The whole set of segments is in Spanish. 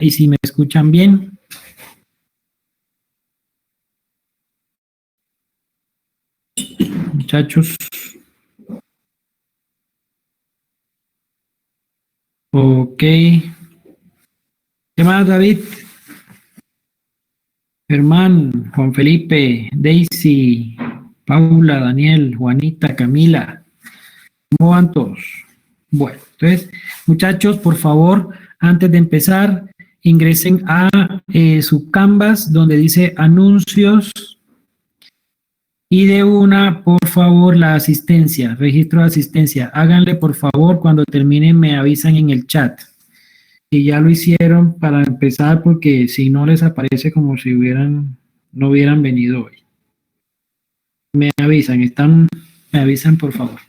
y si me escuchan bien. Muchachos. Ok. ¿Qué más, David? Germán, Juan Felipe, Daisy, Paula, Daniel, Juanita, Camila. ¿Cómo van todos? Bueno, entonces, muchachos, por favor, antes de empezar, ingresen a su Canvas donde dice anuncios y de una, por favor, la asistencia, registro de asistencia. Háganle, por favor, cuando terminen me avisan en el chat. Y ya lo hicieron para empezar, porque si no les aparece como si no hubieran venido hoy. Me avisan, por favor.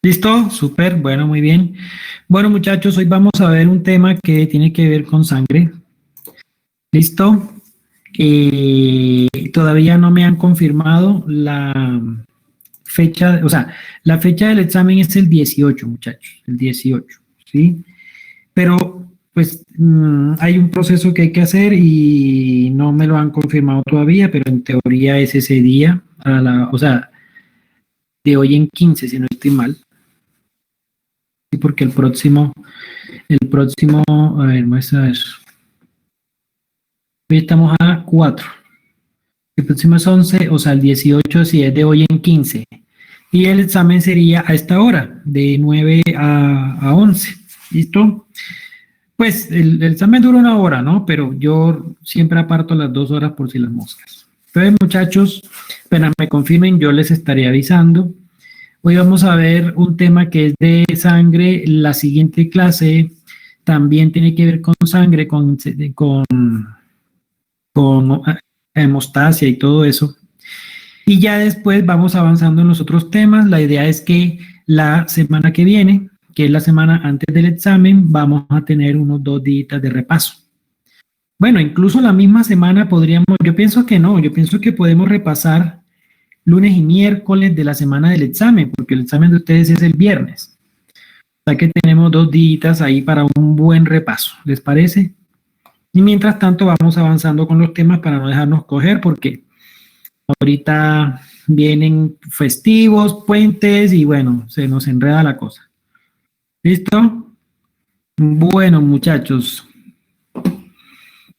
¿Listo? Súper, bueno, muy bien. Bueno, muchachos, hoy vamos a ver un tema que tiene que ver con sangre. ¿Listo? Todavía no me han confirmado la fecha, o sea, la fecha del examen es el 18, muchachos, el 18, ¿sí? Pero, pues, hay un proceso que hay que hacer y no me lo han confirmado todavía, pero en teoría es ese día, o sea, de hoy en 15, si no estoy mal. Sí, porque el próximo, a ver, muestra eso. Hoy estamos a 4. El próximo es 11, o sea, el 18 si es de hoy en 15. Y el examen sería a esta hora, de 9 a 11. ¿Listo? Pues el examen dura 1 hora, ¿no? Pero yo siempre aparto las 2 horas por si las moscas. Entonces, muchachos, apenas me confirmen, yo les estaré avisando. Hoy vamos a ver un tema que es de sangre. La siguiente clase también tiene que ver con sangre, con hemostasia y todo eso. Y ya después vamos avanzando en los otros temas. La idea es que la semana que viene, que es la semana antes del examen, vamos a tener unos 2 días de repaso. Bueno, incluso la misma semana podríamos, yo pienso que no, yo pienso que podemos repasar lunes y miércoles de la semana del examen, porque el examen de ustedes es el viernes. O sea que tenemos 2 días ahí para un buen repaso, ¿les parece? Y mientras tanto vamos avanzando con los temas para no dejarnos coger, porque ahorita vienen festivos, puentes y bueno, se nos enreda la cosa. ¿Listo? Bueno, muchachos.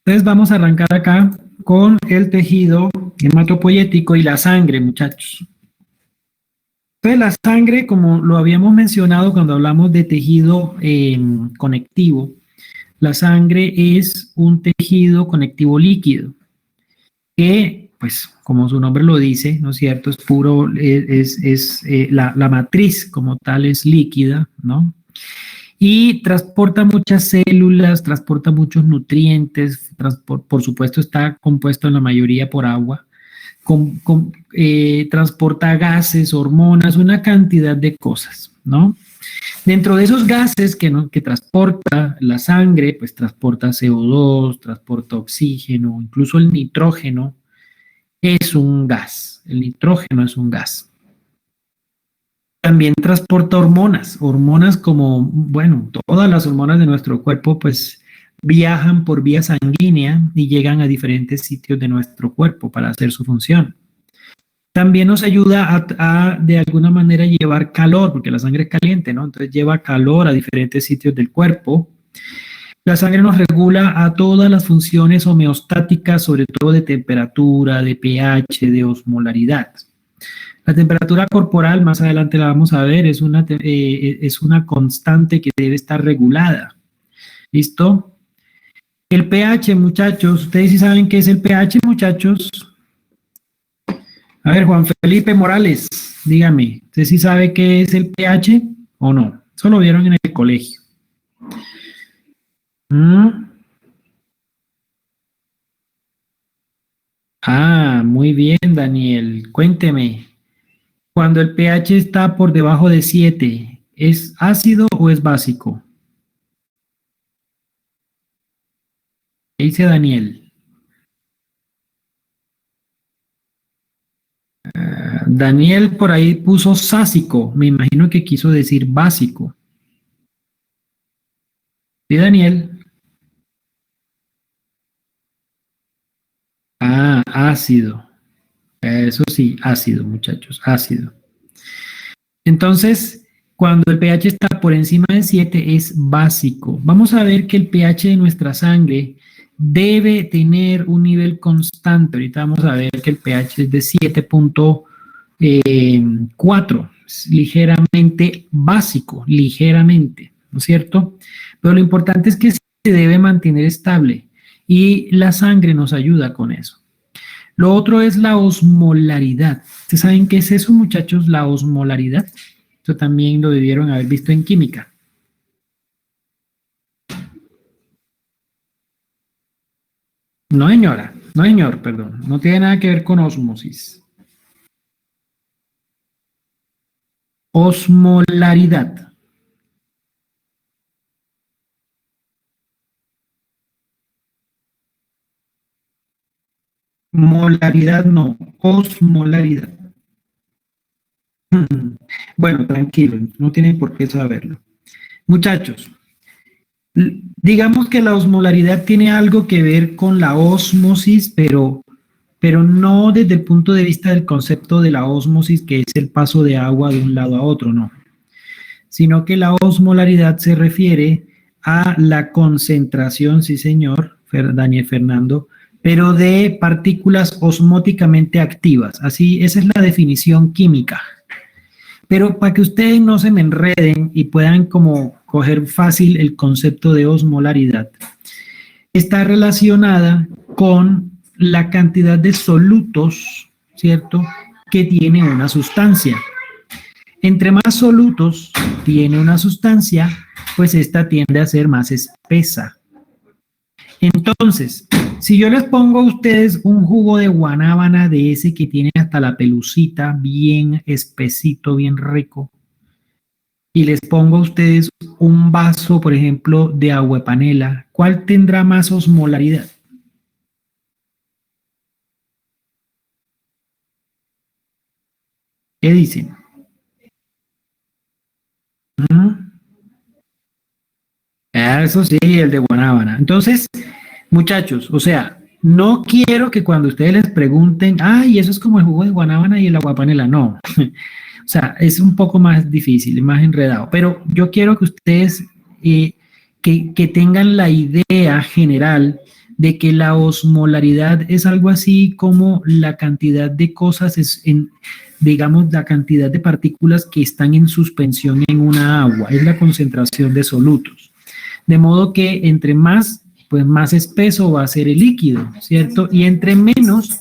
Entonces vamos a arrancar acá con el tejido hematopoyético y la sangre, muchachos. Entonces la sangre, como lo habíamos mencionado cuando hablamos de tejido conectivo, la sangre es un tejido conectivo líquido que, pues, como su nombre lo dice, ¿no es cierto? Es puro, la matriz como tal es líquida, ¿no? Y transporta muchas células, transporta muchos nutrientes, por supuesto está compuesto en la mayoría por agua, transporta gases, hormonas, una cantidad de cosas, ¿no? Dentro de esos gases que transporta la sangre, pues transporta CO2, transporta oxígeno, incluso el nitrógeno es un gas, el nitrógeno es un gas. También transporta hormonas como, bueno, todas las hormonas de nuestro cuerpo pues viajan por vía sanguínea y llegan a diferentes sitios de nuestro cuerpo para hacer su función. También nos ayuda a de alguna manera llevar calor, porque la sangre es caliente, ¿no? Entonces lleva calor a diferentes sitios del cuerpo. La sangre nos regula a todas las funciones homeostáticas, sobre todo de temperatura, de pH, de osmolaridad. La temperatura corporal, más adelante la vamos a ver, es una constante que debe estar regulada. ¿Listo? El pH, muchachos, ¿ustedes sí saben qué es el pH, muchachos? A ver, Juan Felipe Morales, dígame, ¿usted sí sabe qué es el pH o no? Eso lo vieron en el colegio. ¿Mm? Ah, muy bien, Daniel. Cuénteme, cuando el pH está por debajo de 7, ¿es ácido o es básico? ¿Qué dice Daniel? Daniel por ahí puso sásico, me imagino que quiso decir básico. ¿Sí, Daniel? Ah, ácido. Eso sí, ácido, muchachos, ácido. Entonces, cuando el pH está por encima de 7 es básico. Vamos a ver que el pH de nuestra sangre debe tener un nivel constante. Ahorita vamos a ver que el pH es de 7.4, es ligeramente básico, ligeramente, ¿no es cierto? Pero lo importante es que se debe mantener estable y la sangre nos ayuda con eso. Lo otro es la osmolaridad. ¿Ustedes saben qué es eso, muchachos? La osmolaridad. Esto también lo debieron haber visto en química. No, señora. No, señor, perdón. No tiene nada que ver con osmosis. Osmolaridad. Molaridad no. Osmolaridad. Bueno, tranquilo. No tienen por qué saberlo. Muchachos, digamos que la osmolaridad tiene algo que ver con la ósmosis, pero no desde el punto de vista del concepto de la ósmosis, que es el paso de agua de un lado a otro, no, sino que la osmolaridad se refiere a la concentración, sí señor, Daniel Fernando, pero de partículas osmóticamente activas. Así, esa es la definición química. Pero para que ustedes no se me enreden y puedan como coger fácil el concepto de osmolaridad, está relacionada con la cantidad de solutos, ¿cierto?, que tiene una sustancia. Entre más solutos tiene una sustancia, pues esta tiende a ser más espesa. Entonces, si yo les pongo a ustedes un jugo de guanábana de ese que tiene hasta la pelucita, bien espesito, bien rico, y les pongo a ustedes un vaso, por ejemplo, de agua de panela, ¿cuál tendrá más osmolaridad? ¿Qué dicen? ¿Mm? Eso sí, el de guanábana. Entonces, muchachos, o sea, no quiero que cuando ustedes les pregunten, ay, eso es como el jugo de guanábana y el aguapanela, no. O sea, es un poco más difícil, más enredado, pero yo quiero que ustedes que tengan la idea general de que la osmolaridad es algo así como la cantidad de cosas, digamos, la cantidad de partículas que están en suspensión en una agua, es la concentración de solutos. De modo que entre más, pues más espeso va a ser el líquido, ¿cierto? Y entre menos,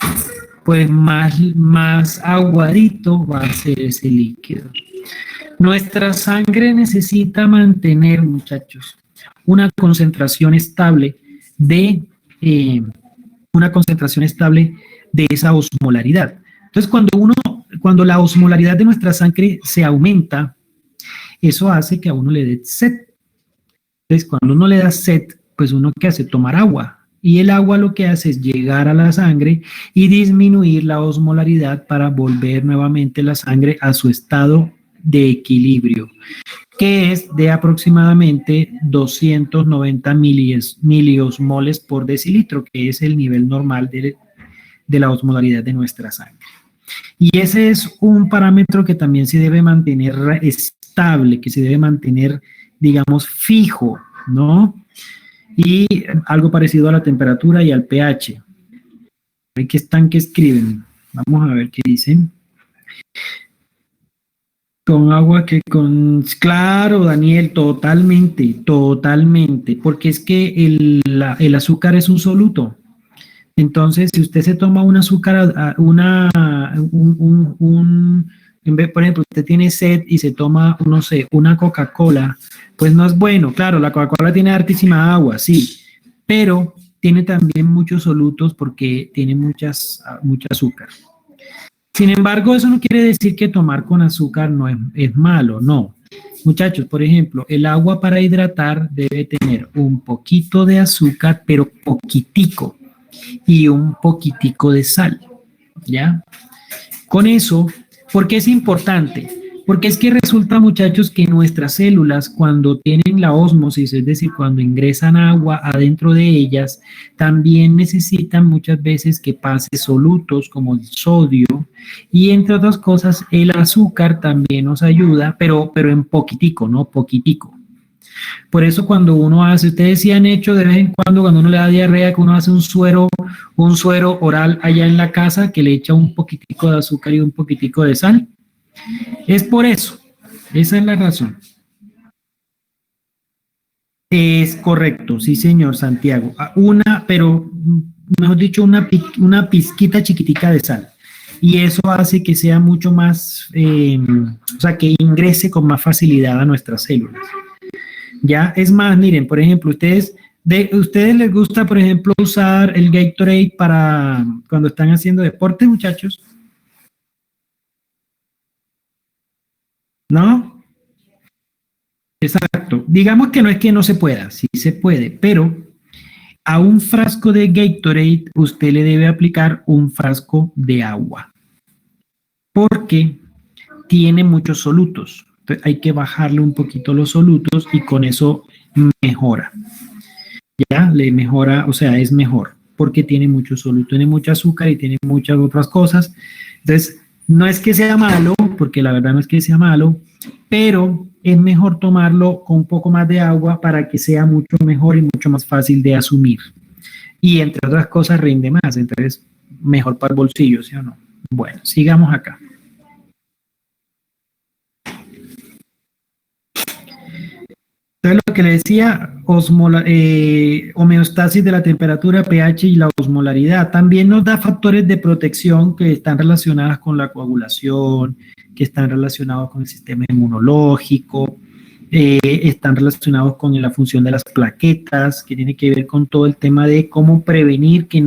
pues más aguadito va a ser ese líquido. Nuestra sangre necesita mantener, muchachos, una concentración estable de eh, una concentración estable de esa osmolaridad. Entonces, cuando la osmolaridad de nuestra sangre se aumenta, eso hace que a uno le dé sed. Entonces, cuando uno le da sed, pues uno ¿qué hace? Tomar agua. Y el agua lo que hace es llegar a la sangre y disminuir la osmolaridad para volver nuevamente la sangre a su estado de equilibrio, que es de aproximadamente 290 miliosmoles por decilitro, que es el nivel normal de la osmolaridad de nuestra sangre. Y ese es un parámetro que también se debe mantener estable, que se debe mantener, digamos, fijo, ¿no? Y algo parecido a la temperatura y al pH. ¿Qué están que escriben? Vamos a ver qué dicen. Con agua que con... Claro, Daniel, totalmente, totalmente, porque es que el azúcar es un soluto. Entonces, si usted se toma un azúcar, en vez, por ejemplo, usted tiene sed y se toma, no sé, una Coca-Cola, pues no es bueno. Claro, la Coca-Cola tiene hartísima agua, sí, pero tiene también muchos solutos porque tiene mucha azúcar. Sin embargo, eso no quiere decir que tomar con azúcar no es malo, no. Muchachos, por ejemplo, el agua para hidratar debe tener un poquito de azúcar, pero poquitico, y un poquitico de sal, ¿ya? Con eso, ¿por qué es importante? Porque es que resulta, muchachos, que nuestras células, cuando tienen la ósmosis, es decir, cuando ingresan agua adentro de ellas, también necesitan muchas veces que pase solutos como el sodio y entre otras cosas, el azúcar también nos ayuda, pero en poquitico, ¿no? Poquitico. Por eso cuando uno hace, ustedes sí han hecho de vez en cuando uno le da diarrea, que uno hace un suero oral allá en la casa, que le echa un poquitico de azúcar y un poquitico de sal. Es por eso, esa es la razón. Es correcto, sí señor Santiago. Pero mejor dicho, una pizquita chiquitica de sal. Y eso hace que sea mucho más, o sea, que ingrese con más facilidad a nuestras células. Ya, es más, miren, por ejemplo, ustedes les gusta, por ejemplo, usar el Gatorade para cuando están haciendo deporte, muchachos, ¿no? Exacto. Digamos que no es que no se pueda, sí se puede, pero a un frasco de Gatorade usted le debe aplicar un frasco de agua, porque tiene muchos solutos. Entonces hay que bajarle un poquito los solutos y con eso mejora. Ya le mejora, o sea, es mejor porque tiene mucho soluto, tiene mucho azúcar y tiene muchas otras cosas. Entonces, no es que sea malo, porque la verdad no es que sea malo, pero es mejor tomarlo con un poco más de agua para que sea mucho mejor y mucho más fácil de asumir. Y entre otras cosas rinde más, entonces mejor para el bolsillo, ¿sí o no? Bueno, sigamos acá. Entonces, lo que le decía, homeostasis de la temperatura, pH y la osmolaridad. También nos da factores de protección que están relacionados con la coagulación, que están relacionados con el sistema inmunológico, están relacionados con la función de las plaquetas, que tiene que ver con todo el tema de cómo prevenir que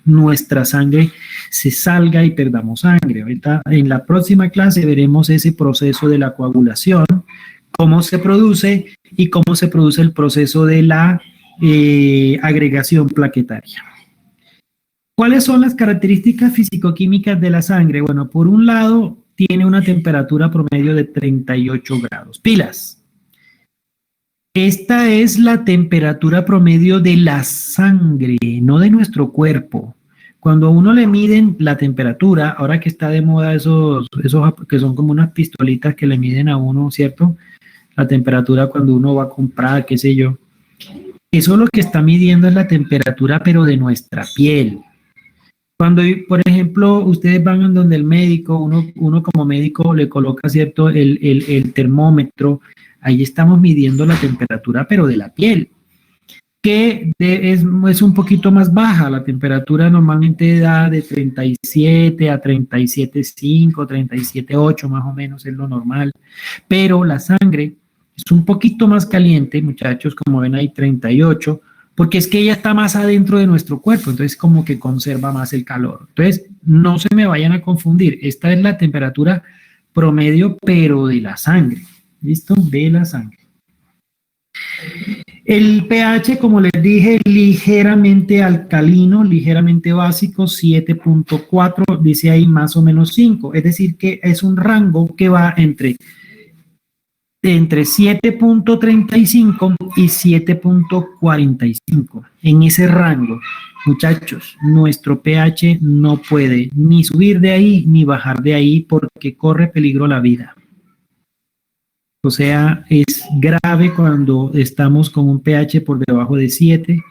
nuestra sangre se salga y perdamos sangre. Ahorita en la próxima clase veremos ese proceso de la coagulación, cómo se produce y cómo se produce el proceso de la agregación plaquetaria. ¿Cuáles son las características fisicoquímicas de la sangre? Bueno, por un lado, tiene una temperatura promedio de 38 grados. Pilas. Esta es la temperatura promedio de la sangre, no de nuestro cuerpo. Cuando a uno le miden la temperatura, ahora que está de moda esos que son como unas pistolitas que le miden a uno, ¿cierto? La temperatura cuando uno va a comprar, qué sé yo. Eso lo que está midiendo es la temperatura, pero de nuestra piel. Cuando, por ejemplo, ustedes van a donde el médico, uno como médico le coloca, ¿cierto? El termómetro, ahí estamos midiendo la temperatura, pero de la piel, es un poquito más baja. La temperatura normalmente da de 37 a 37,5, 37,8 más o menos es lo normal, pero la sangre es un poquito más caliente, muchachos, como ven ahí 38, porque es que ella está más adentro de nuestro cuerpo, entonces como que conserva más el calor. Entonces, no se me vayan a confundir, esta es la temperatura promedio, pero de la sangre, ¿listo? De la sangre. El pH, como les dije, ligeramente alcalino, ligeramente básico, 7,4, dice ahí más o menos 5, es decir, que es un rango que va entre 7,35 y 7,45. En ese rango, muchachos, nuestro pH no puede ni subir de ahí ni bajar de ahí porque corre peligro la vida. O sea, es grave cuando estamos con un pH por debajo de 7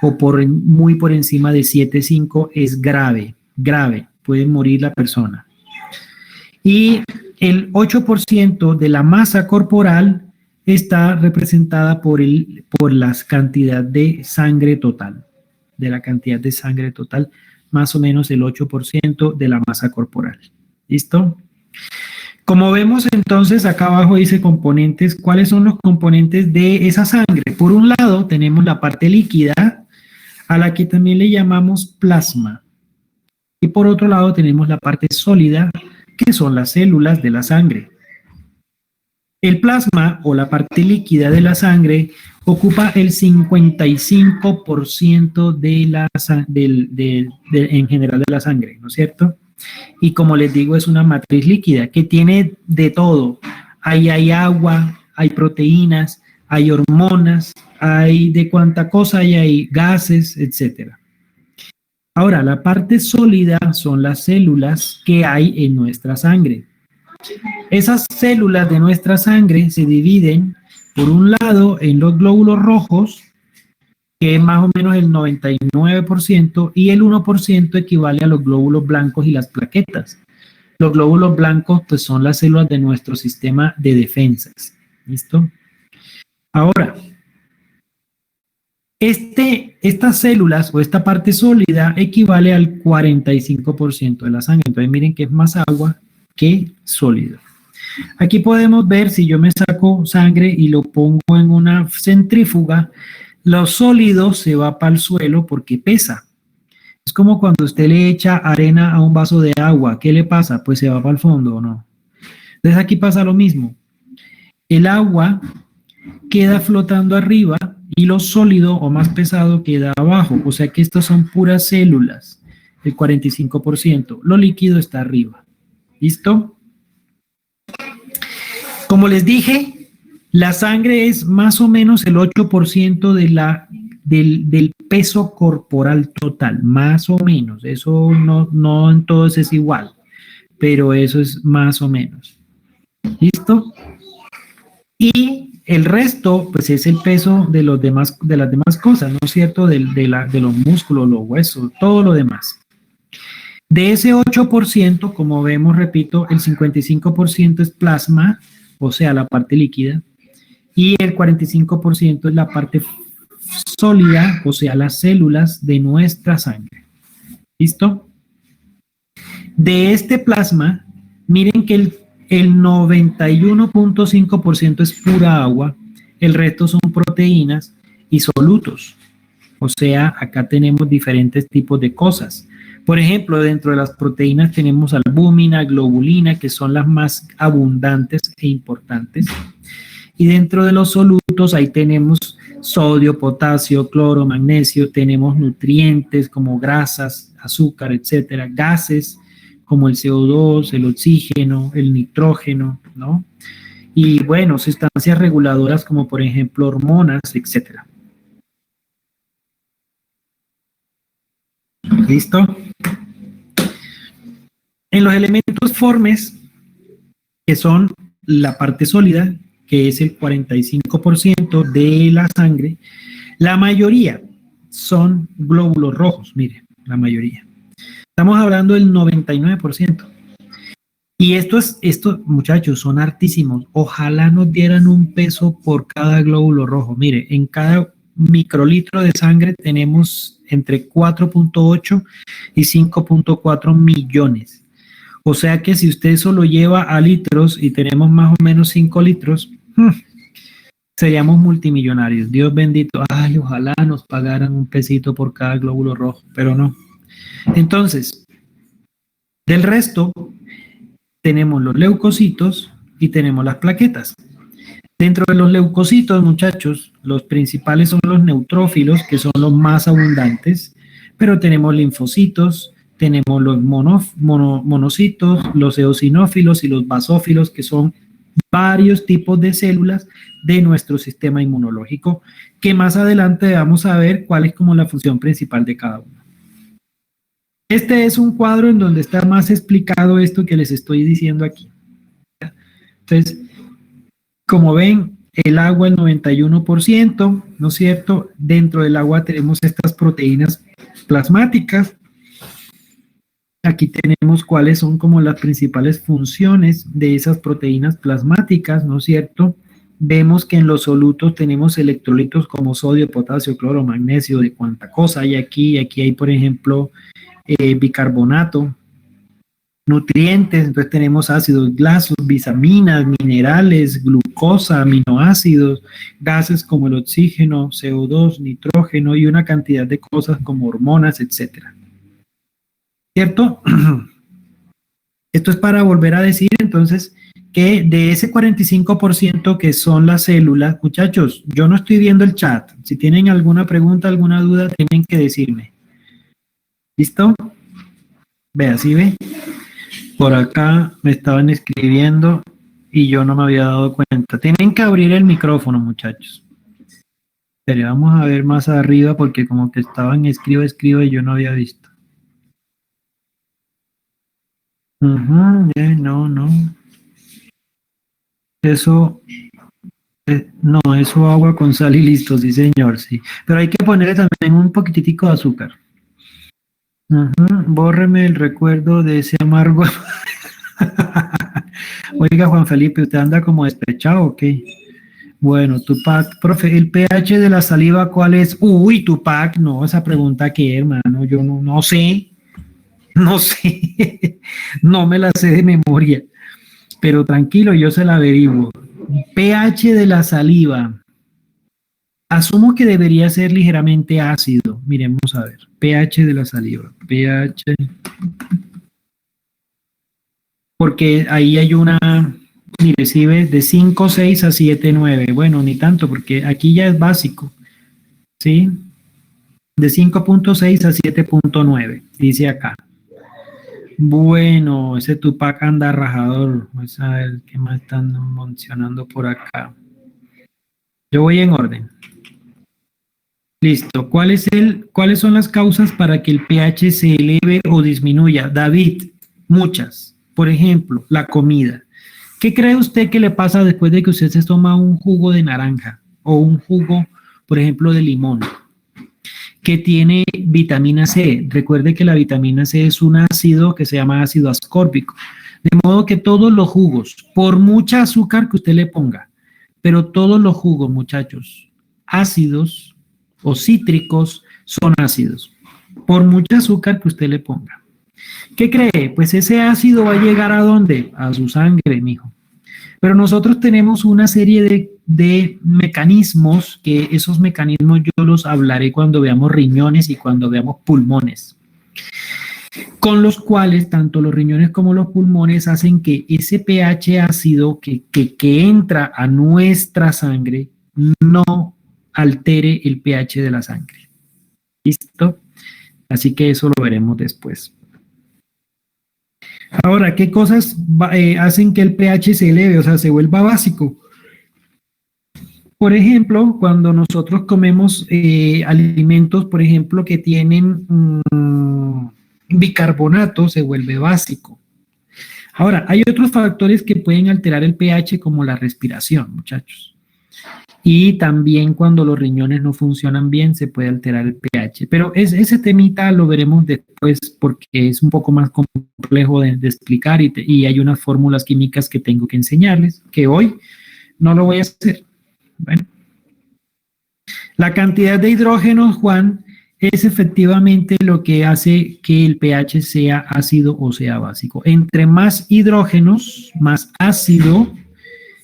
o muy por encima de 7,5, es grave, grave, puede morir la persona. Y el 8% de la masa corporal está representada por la cantidad de sangre total. De la cantidad de sangre total, más o menos el 8% de la masa corporal. ¿Listo? Como vemos entonces, acá abajo dice componentes. ¿Cuáles son los componentes de esa sangre? Por un lado tenemos la parte líquida, a la que también le llamamos plasma. Y por otro lado tenemos la parte sólida, que son las células de la sangre. El plasma o la parte líquida de la sangre ocupa el 55% en general de la sangre, ¿no es cierto? Y como les digo, es una matriz líquida que tiene de todo. Ahí hay agua, hay proteínas, hay hormonas, hay de cuánta cosa hay gases, etcétera. Ahora, la parte sólida son las células que hay en nuestra sangre. Esas células de nuestra sangre se dividen, por un lado, en los glóbulos rojos, que es más o menos el 99%, y el 1% equivale a los glóbulos blancos y las plaquetas. Los glóbulos blancos, pues, son las células de nuestro sistema de defensas. ¿Listo? Ahora, estas células o esta parte sólida equivale al 45% de la sangre. Entonces, miren que es más agua que sólido. Aquí podemos ver, si yo me saco sangre y lo pongo en una centrífuga, lo sólido se va para el suelo porque pesa. Es como cuando usted le echa arena a un vaso de agua. ¿Qué le pasa? Pues se va para el fondo, ¿o no? Entonces aquí pasa lo mismo. El agua queda flotando arriba y lo sólido o más pesado queda abajo. O sea que estos son puras células, el 45%. Lo líquido está arriba. ¿Listo? Como les dije, la sangre es más o menos el 8% del peso corporal total, más o menos. Eso no en todos es igual, pero eso es más o menos. ¿Listo? Y el resto, pues es el peso de las demás cosas, ¿no es cierto? De los músculos, los huesos, todo lo demás. De ese 8%, como vemos, repito, el 55% es plasma, o sea, la parte líquida, y el 45% es la parte sólida, o sea, las células de nuestra sangre. ¿Listo? De este plasma, miren que el 91.5% es pura agua, el resto son proteínas y solutos. O sea, acá tenemos diferentes tipos de cosas. Por ejemplo, dentro de las proteínas tenemos albúmina, globulina, que son las más abundantes e importantes. Y dentro de los solutos ahí tenemos sodio, potasio, cloro, magnesio, tenemos nutrientes como grasas, azúcar, etcétera, gases como el CO2, el oxígeno, el nitrógeno, ¿no? Y bueno, sustancias reguladoras como por ejemplo hormonas, etcétera. ¿Listo? En los elementos formes, que son la parte sólida, que es el 45% de la sangre, la mayoría son glóbulos rojos, mire, la mayoría. Estamos hablando del 99%. Y estos, muchachos, son hartísimos. Ojalá nos dieran un peso por cada glóbulo rojo. Mire, en cada microlitro de sangre tenemos entre 4.8 y 5.4 millones. O sea que si usted eso lo lleva a litros y tenemos más o menos 5 litros, seríamos multimillonarios. Dios bendito. Ay, ojalá nos pagaran un pesito por cada glóbulo rojo, pero no. Entonces, del resto, tenemos los leucocitos y tenemos las plaquetas. Dentro de los leucocitos, muchachos, los principales son los neutrófilos, que son los más abundantes, pero tenemos linfocitos, tenemos los monocitos, los eosinófilos y los basófilos, que son varios tipos de células de nuestro sistema inmunológico, que más adelante vamos a ver cuál es como la función principal de cada uno. Este es un cuadro en donde está más explicado esto que les estoy diciendo aquí. Entonces, como ven, el agua el 91%, ¿no es cierto? Dentro del agua tenemos estas proteínas plasmáticas Aquí tenemos cuáles son como las principales funciones de esas proteínas plasmáticas, ¿no es cierto? Vemos que en los solutos tenemos electrolitos como sodio, potasio, cloro, magnesio, de cuánta cosa hay aquí. Aquí hay, por ejemplo, bicarbonato, nutrientes, entonces tenemos ácidos grasos, vitaminas, minerales, glucosa, aminoácidos, gases como el oxígeno, CO2, nitrógeno y una cantidad de cosas como hormonas, etcétera. ¿Cierto? Esto es para volver a decir entonces que de ese 45% que son las células, muchachos, yo no estoy viendo el chat. Si tienen alguna pregunta, alguna duda, tienen que decirme. ¿Listo? Vea, ¿sí ve? Por acá me estaban escribiendo y yo no me había dado cuenta. Tienen que abrir el micrófono, muchachos. Pero vamos a ver más arriba porque como que estaban escribo y yo no había visto. No. Eso, no, eso agua con sal y listo, sí señor, sí. Pero hay que ponerle también un poquitico de azúcar. Bórreme el recuerdo de ese amargo. Oiga, Juan Felipe, ¿usted anda como despechado o qué? Bueno, Tupac, profe, ¿el pH de la saliva cuál es? Uy, Tupac, no, esa pregunta qué, hermano, yo no sé, no sé, no me la sé de memoria, pero tranquilo, yo se la averiguo. pH de la saliva, asumo que debería ser ligeramente ácido, miremos a ver, pH de la saliva, pH, porque ahí hay una... Mire, si ves de 5, 6 a 7, 9. Bueno, ni tanto, porque aquí ya es básico, ¿sí? De 5.6 a 7.9, dice acá. Bueno, ese Tupac anda rajador. Vamos a ver qué más están mencionando por acá. Yo voy en orden. Listo. ¿Cuáles son las causas para que el pH se eleve o disminuya? David, muchas. Por ejemplo, la comida. ¿Qué cree usted que le pasa después de que usted se toma un jugo de naranja o un jugo, por ejemplo, de limón, que tiene vitamina C? Recuerde que la vitamina C es un ácido que se llama ácido ascórbico. De modo que todos los jugos, por mucha azúcar que usted le ponga, pero todos los jugos, muchachos, ácidos o cítricos son ácidos. Por mucha azúcar que usted le ponga. ¿Qué cree? Pues ese ácido va a llegar ¿a dónde? A su sangre, mijo. Pero nosotros tenemos una serie de mecanismos, que esos mecanismos yo los hablaré cuando veamos riñones y cuando veamos pulmones, con los cuales tanto los riñones como los pulmones hacen que ese pH ácido que entra a nuestra sangre no altere el pH de la sangre. ¿Listo? Así que eso lo veremos después. Ahora, ¿qué cosas hacen que el pH se eleve, o sea, se vuelva básico? Por ejemplo, cuando nosotros comemos alimentos, por ejemplo, que tienen bicarbonato, se vuelve básico. Ahora, hay otros factores que pueden alterar el pH, como la respiración, muchachos. Y también cuando los riñones no funcionan bien, se puede alterar el pH. Pero ese temita lo veremos después porque es un poco más complejo de explicar y hay unas fórmulas químicas que tengo que enseñarles, que hoy no lo voy a hacer. Bueno. La cantidad de hidrógenos, Juan, es efectivamente lo que hace que el pH sea ácido o sea básico. Entre más hidrógenos, más ácido,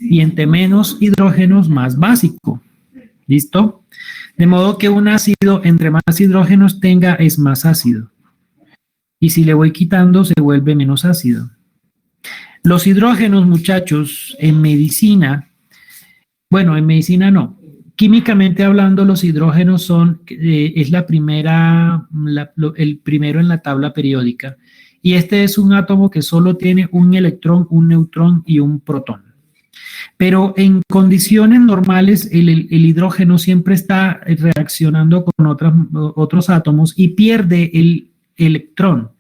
y entre menos hidrógenos, más básico. ¿Listo? De modo que un ácido, entre más hidrógenos tenga, es más ácido. Y si le voy quitando, se vuelve menos ácido. Los hidrógenos, muchachos, en medicina, bueno, en medicina no. Químicamente hablando, los hidrógenos son, es el primero en la tabla periódica. Y este es un átomo que solo tiene un electrón, un neutrón y un protón. Pero en condiciones normales, el hidrógeno siempre está reaccionando con otros átomos y pierde el electrón.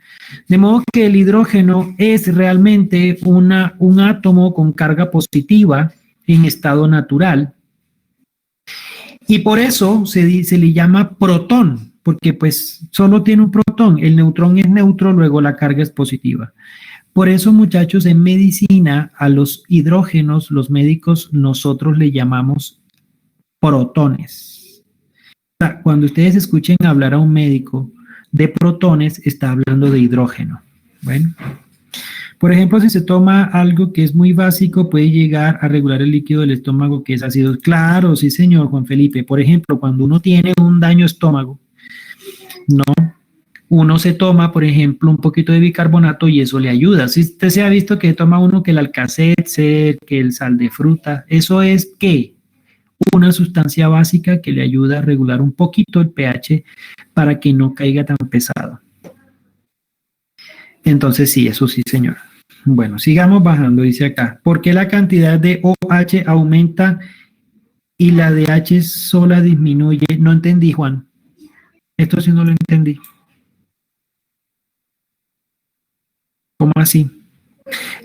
De modo que el hidrógeno es realmente un átomo con carga positiva en estado natural. Y por eso se le llama protón, porque pues solo tiene un protón protón, el neutrón es neutro, luego la carga es positiva. Por eso, muchachos, en medicina, a los hidrógenos, los médicos, nosotros le llamamos protones. O sea, cuando ustedes escuchen hablar a un médico de protones, está hablando de hidrógeno. Bueno, por ejemplo, si se toma algo que es muy básico, puede llegar a regular el líquido del estómago, que es ácido. Claro, sí, señor Juan Felipe. Por ejemplo, cuando uno tiene un daño estómago, no, uno se toma, por ejemplo, un poquito de bicarbonato y eso le ayuda. Si usted se ha visto que toma uno que el Alka-Seltzer, que el sal de fruta, eso es ¿qué? Una sustancia básica que le ayuda a regular un poquito el pH para que no caiga tan pesado. Entonces sí, eso sí, señor. Bueno, sigamos bajando, dice acá. ¿Por qué la cantidad de OH aumenta y la de H sola disminuye? No entendí, Juan. Esto sí no lo entendí. ¿Cómo así?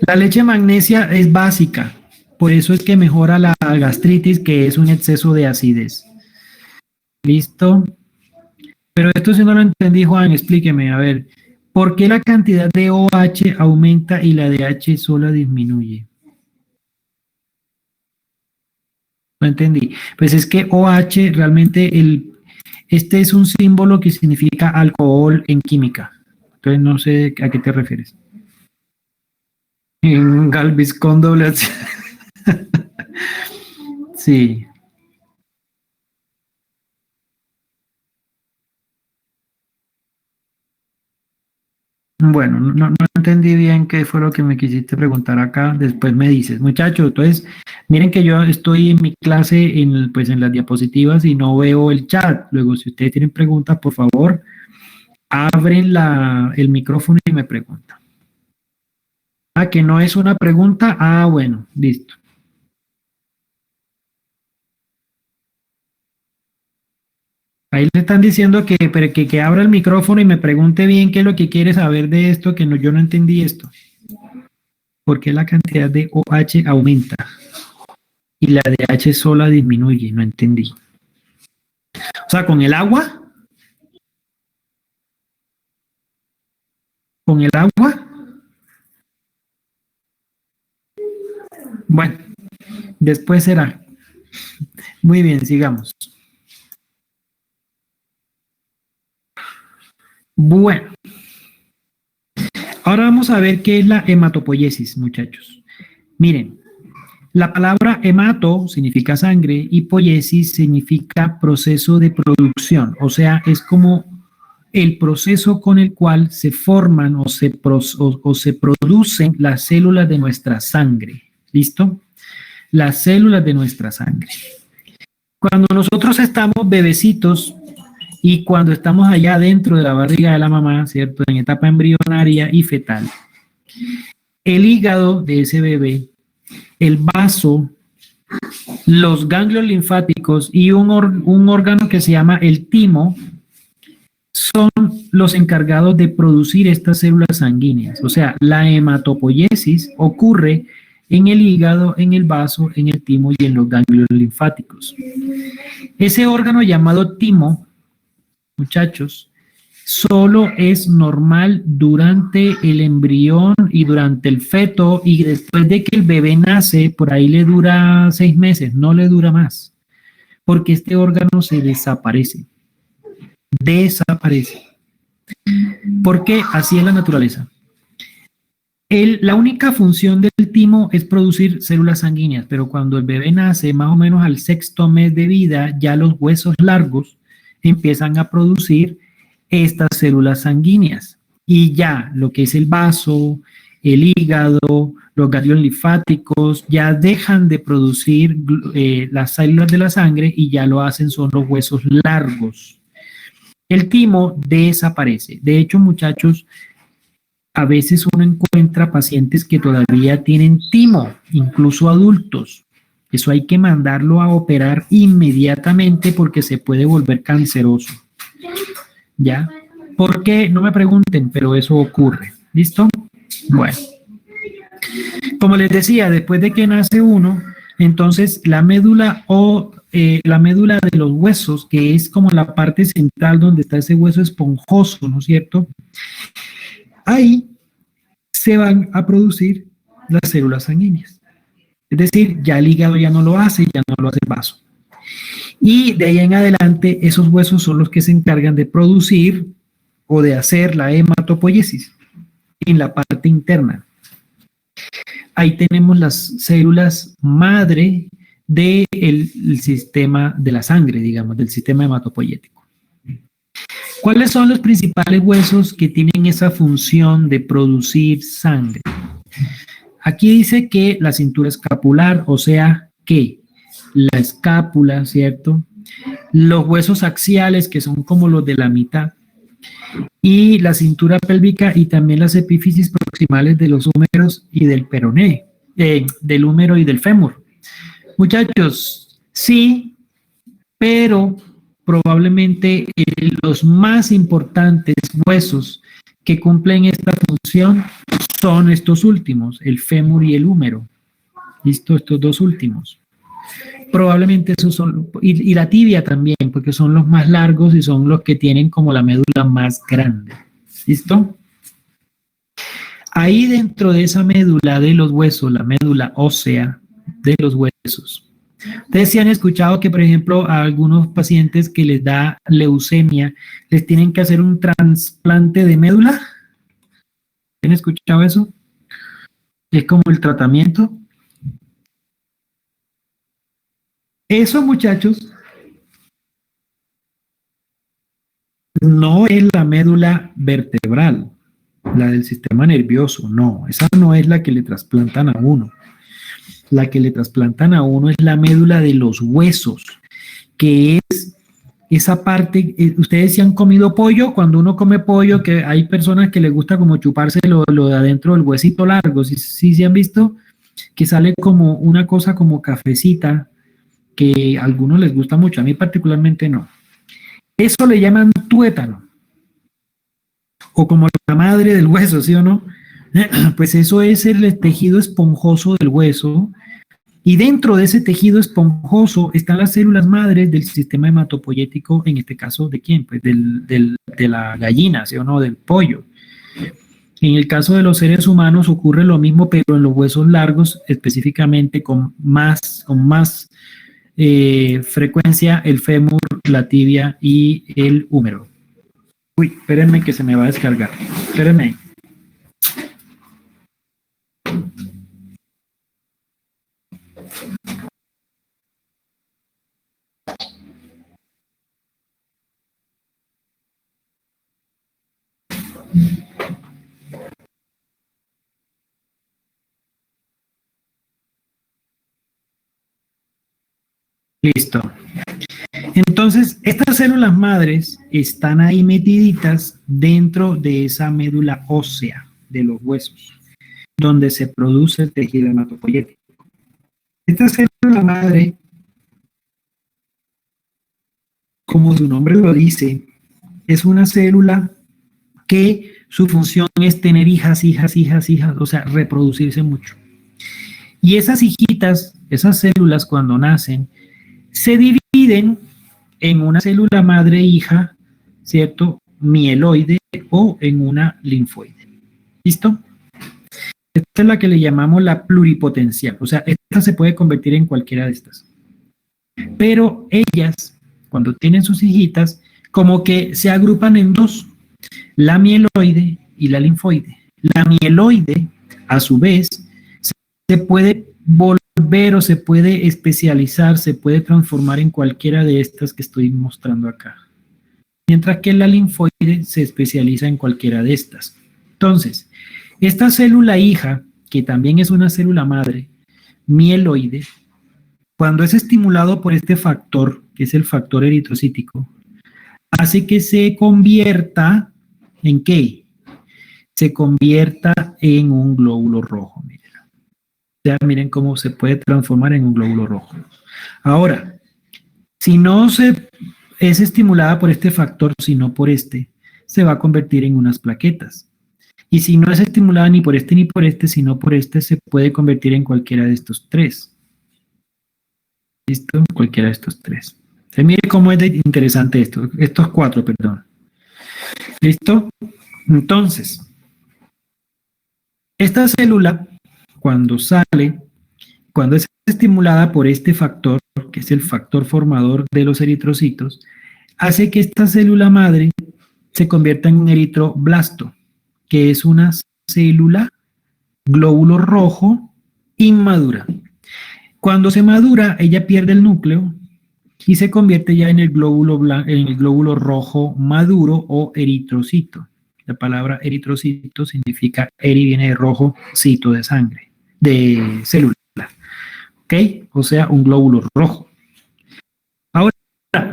La leche magnesia es básica, por eso es que mejora la gastritis, que es un exceso de acidez. ¿Listo? Pero esto sí no lo entendí, Juan, explíqueme, a ver. ¿Por qué la cantidad de OH aumenta y la de H sola disminuye? No entendí. Pues es que OH realmente, este es un símbolo que significa alcohol en química. Entonces no sé a qué te refieres. En Galvis con doble H. Sí. Bueno, no entendí bien qué fue lo que me quisiste preguntar acá. Después me dices, muchachos, entonces, miren que yo estoy en mi clase pues en las diapositivas y no veo el chat. Luego, si ustedes tienen preguntas, por favor, abren el micrófono y me preguntan. Ah, que no es una pregunta. Ah, bueno, listo. Ahí le están diciendo que abra el micrófono y me pregunte bien qué es lo que quiere saber de esto, que no, yo no entendí esto. ¿Por qué la cantidad de OH aumenta y la de H sola disminuye? No entendí. O sea, con el agua, con el agua. Bueno, después será. Muy bien, sigamos. Bueno, ahora vamos a ver qué es la hematopoiesis, muchachos. Miren, la palabra hemato significa sangre y poiesis significa proceso de producción, o sea, es como el proceso con el cual se forman o se producen las células de nuestra sangre. ¿Listo? Las células de nuestra sangre. Cuando nosotros estamos bebecitos y cuando estamos allá dentro de la barriga de la mamá, ¿cierto? En etapa embrionaria y fetal, el hígado de ese bebé, el vaso, los ganglios linfáticos y un órgano que se llama el timo son los encargados de producir estas células sanguíneas. O sea, la hematopoiesis ocurre en el hígado, en el vaso, en el timo y en los ganglios linfáticos. Ese órgano llamado timo, muchachos, solo es normal durante el embrión y durante el feto, y después de que el bebé nace, por ahí le dura 6 meses, no le dura más, porque este órgano se desaparece. Desaparece. Porque así es la naturaleza. La única función del timo es producir células sanguíneas, pero cuando el bebé nace, más o menos al 6º mes de vida, ya los huesos largos empiezan a producir estas células sanguíneas. Y ya lo que es el vaso, el hígado, los ganglios linfáticos, ya dejan de producir las células de la sangre y ya lo hacen son los huesos largos. El timo desaparece. De hecho, muchachos, a veces uno encuentra pacientes que todavía tienen timo, incluso adultos. Eso hay que mandarlo a operar inmediatamente porque se puede volver canceroso. ¿Ya? ¿Por qué? No me pregunten, pero eso ocurre. ¿Listo? Bueno. Como les decía, después de que nace uno, entonces la médula la médula de los huesos, que es como la parte central donde está ese hueso esponjoso, ¿no es cierto? Ahí se van a producir las células sanguíneas. Es decir, ya el hígado ya no lo hace, ya no lo hace el vaso. Y de ahí en adelante, esos huesos son los que se encargan de producir o de hacer la hematopoiesis en la parte interna. Ahí tenemos las células madre del sistema de la sangre, digamos, del sistema hematopoyético. ¿Cuáles son los principales huesos que tienen esa función de producir sangre? Aquí dice que la cintura escapular, o sea que la escápula, ¿cierto? Los huesos axiales, que son como los de la mitad, y la cintura pélvica y también las epífisis proximales de los húmeros y del peroné, del húmero y del fémur. Muchachos, sí, pero probablemente los más importantes huesos que cumplen esta función son estos últimos, el fémur y el húmero. ¿Listo? Estos dos últimos. Probablemente esos son, y la tibia también, porque son los más largos y son los que tienen como la médula más grande. ¿Listo? Ahí dentro de esa médula de los huesos, la médula ósea de los huesos. Ustedes sí han escuchado que, por ejemplo, a algunos pacientes que les da leucemia, les tienen que hacer un trasplante de médula. ¿Han escuchado eso? Es como el tratamiento. Eso, muchachos, no es la médula vertebral, la del sistema nervioso, no, esa no es la que le trasplantan a uno. La que le trasplantan a uno es la médula de los huesos, que es esa parte. Ustedes sí han comido pollo, cuando uno come pollo, que hay personas que les gusta como chuparse lo de adentro del huesito largo, sí se han visto, que sale como una cosa como cafecita, que a algunos les gusta mucho, a mí particularmente no. Eso le llaman tuétano, o como la madre del hueso, ¿sí o no? Pues eso es el tejido esponjoso del hueso, y dentro de ese tejido esponjoso están las células madres del sistema hematopoyético, en este caso, ¿de quién? Pues de la gallina, ¿sí o no? Del pollo. En el caso de los seres humanos ocurre lo mismo, pero en los huesos largos, específicamente con más frecuencia, el fémur, la tibia y el húmero. Uy, espérenme que se me va a descargar. Espérenme. Listo. Entonces, estas células madres están ahí metiditas dentro de esa médula ósea de los huesos, donde se produce el tejido hematopoyético. Esta célula madre, como su nombre lo dice, es una célula que su función es tener hijas, o sea, reproducirse mucho. Y esas hijitas, esas células cuando nacen, se dividen en una célula madre hija, ¿cierto? Mieloide o en una linfoide. ¿Listo? Esta es la que le llamamos la pluripotencial, o sea, esta se puede convertir en cualquiera de estas. Pero ellas, cuando tienen sus hijitas, como que se agrupan en dos, la mieloide y la linfoide. La mieloide, a su vez, se puede volver o se puede especializar, se puede transformar en cualquiera de estas que estoy mostrando acá. Mientras que la linfoide se especializa en cualquiera de estas. Entonces, esta célula hija, que también es una célula madre, mieloide, cuando es estimulado por este factor, que es el factor eritrocítico, hace que se convierta ¿en qué? Se convierta en un glóbulo rojo. Miren. Ya miren cómo se puede transformar en un glóbulo rojo. Ahora, si no es estimulada por este factor, sino por este, se va a convertir en unas plaquetas. Y si no es estimulada ni por este, sino por este, se puede convertir en cualquiera de estos tres. ¿Listo? Cualquiera de estos tres. Se mire cómo es interesante esto. Estos cuatro, perdón. ¿Listo? Entonces, esta célula, cuando sale, cuando es estimulada por este factor, que es el factor formador de los eritrocitos, hace que esta célula madre se convierta en un eritroblasto, que es una célula glóbulo rojo inmadura. Cuando se madura, ella pierde el núcleo y se convierte ya en el glóbulo rojo maduro o eritrocito. La palabra eritrocito significa eri viene de rojo, cito de sangre, de célula. ¿Ok? O sea, un glóbulo rojo. Ahora,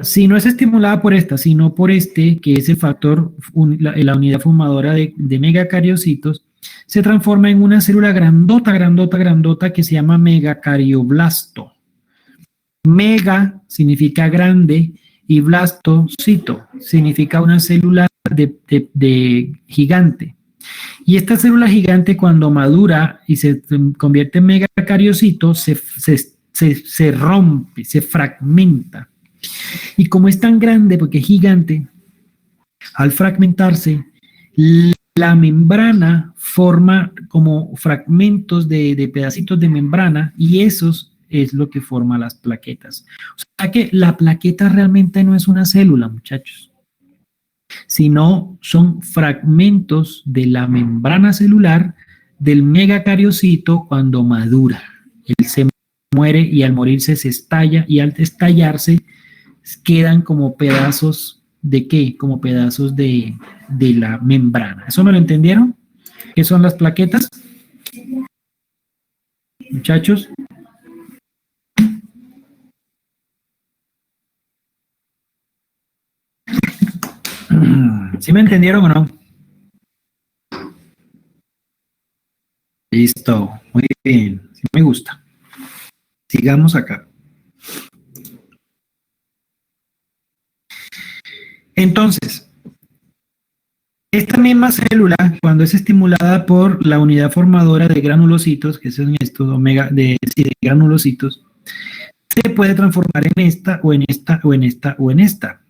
si no es estimulada por esta, sino por este, que es el factor, la unidad formadora de megacariocitos, se transforma en una célula grandota que se llama megacardioblasto. Mega significa grande y blastocito significa una célula de gigante. Y esta célula gigante cuando madura y se convierte en megacariocito se rompe, se fragmenta. Y como es tan grande porque es gigante, al fragmentarse, la membrana forma como fragmentos de pedacitos de membrana y esos es lo que forma las plaquetas. O sea que la plaqueta realmente no es una célula, muchachos, sino son fragmentos de la membrana celular del megacariocito cuando madura. Él se muere y al morirse se estalla y al estallarse quedan como pedazos de ¿qué? Como pedazos de la membrana. ¿Eso me lo entendieron? ¿Qué son las plaquetas? Muchachos. ¿Sí me entendieron o no? Listo, muy bien, sí me gusta. Sigamos acá. Entonces, esta misma célula, cuando es estimulada por la unidad formadora de granulocitos, que son estos de granulocitos, se puede transformar en esta, o en esta, o en esta, o en esta.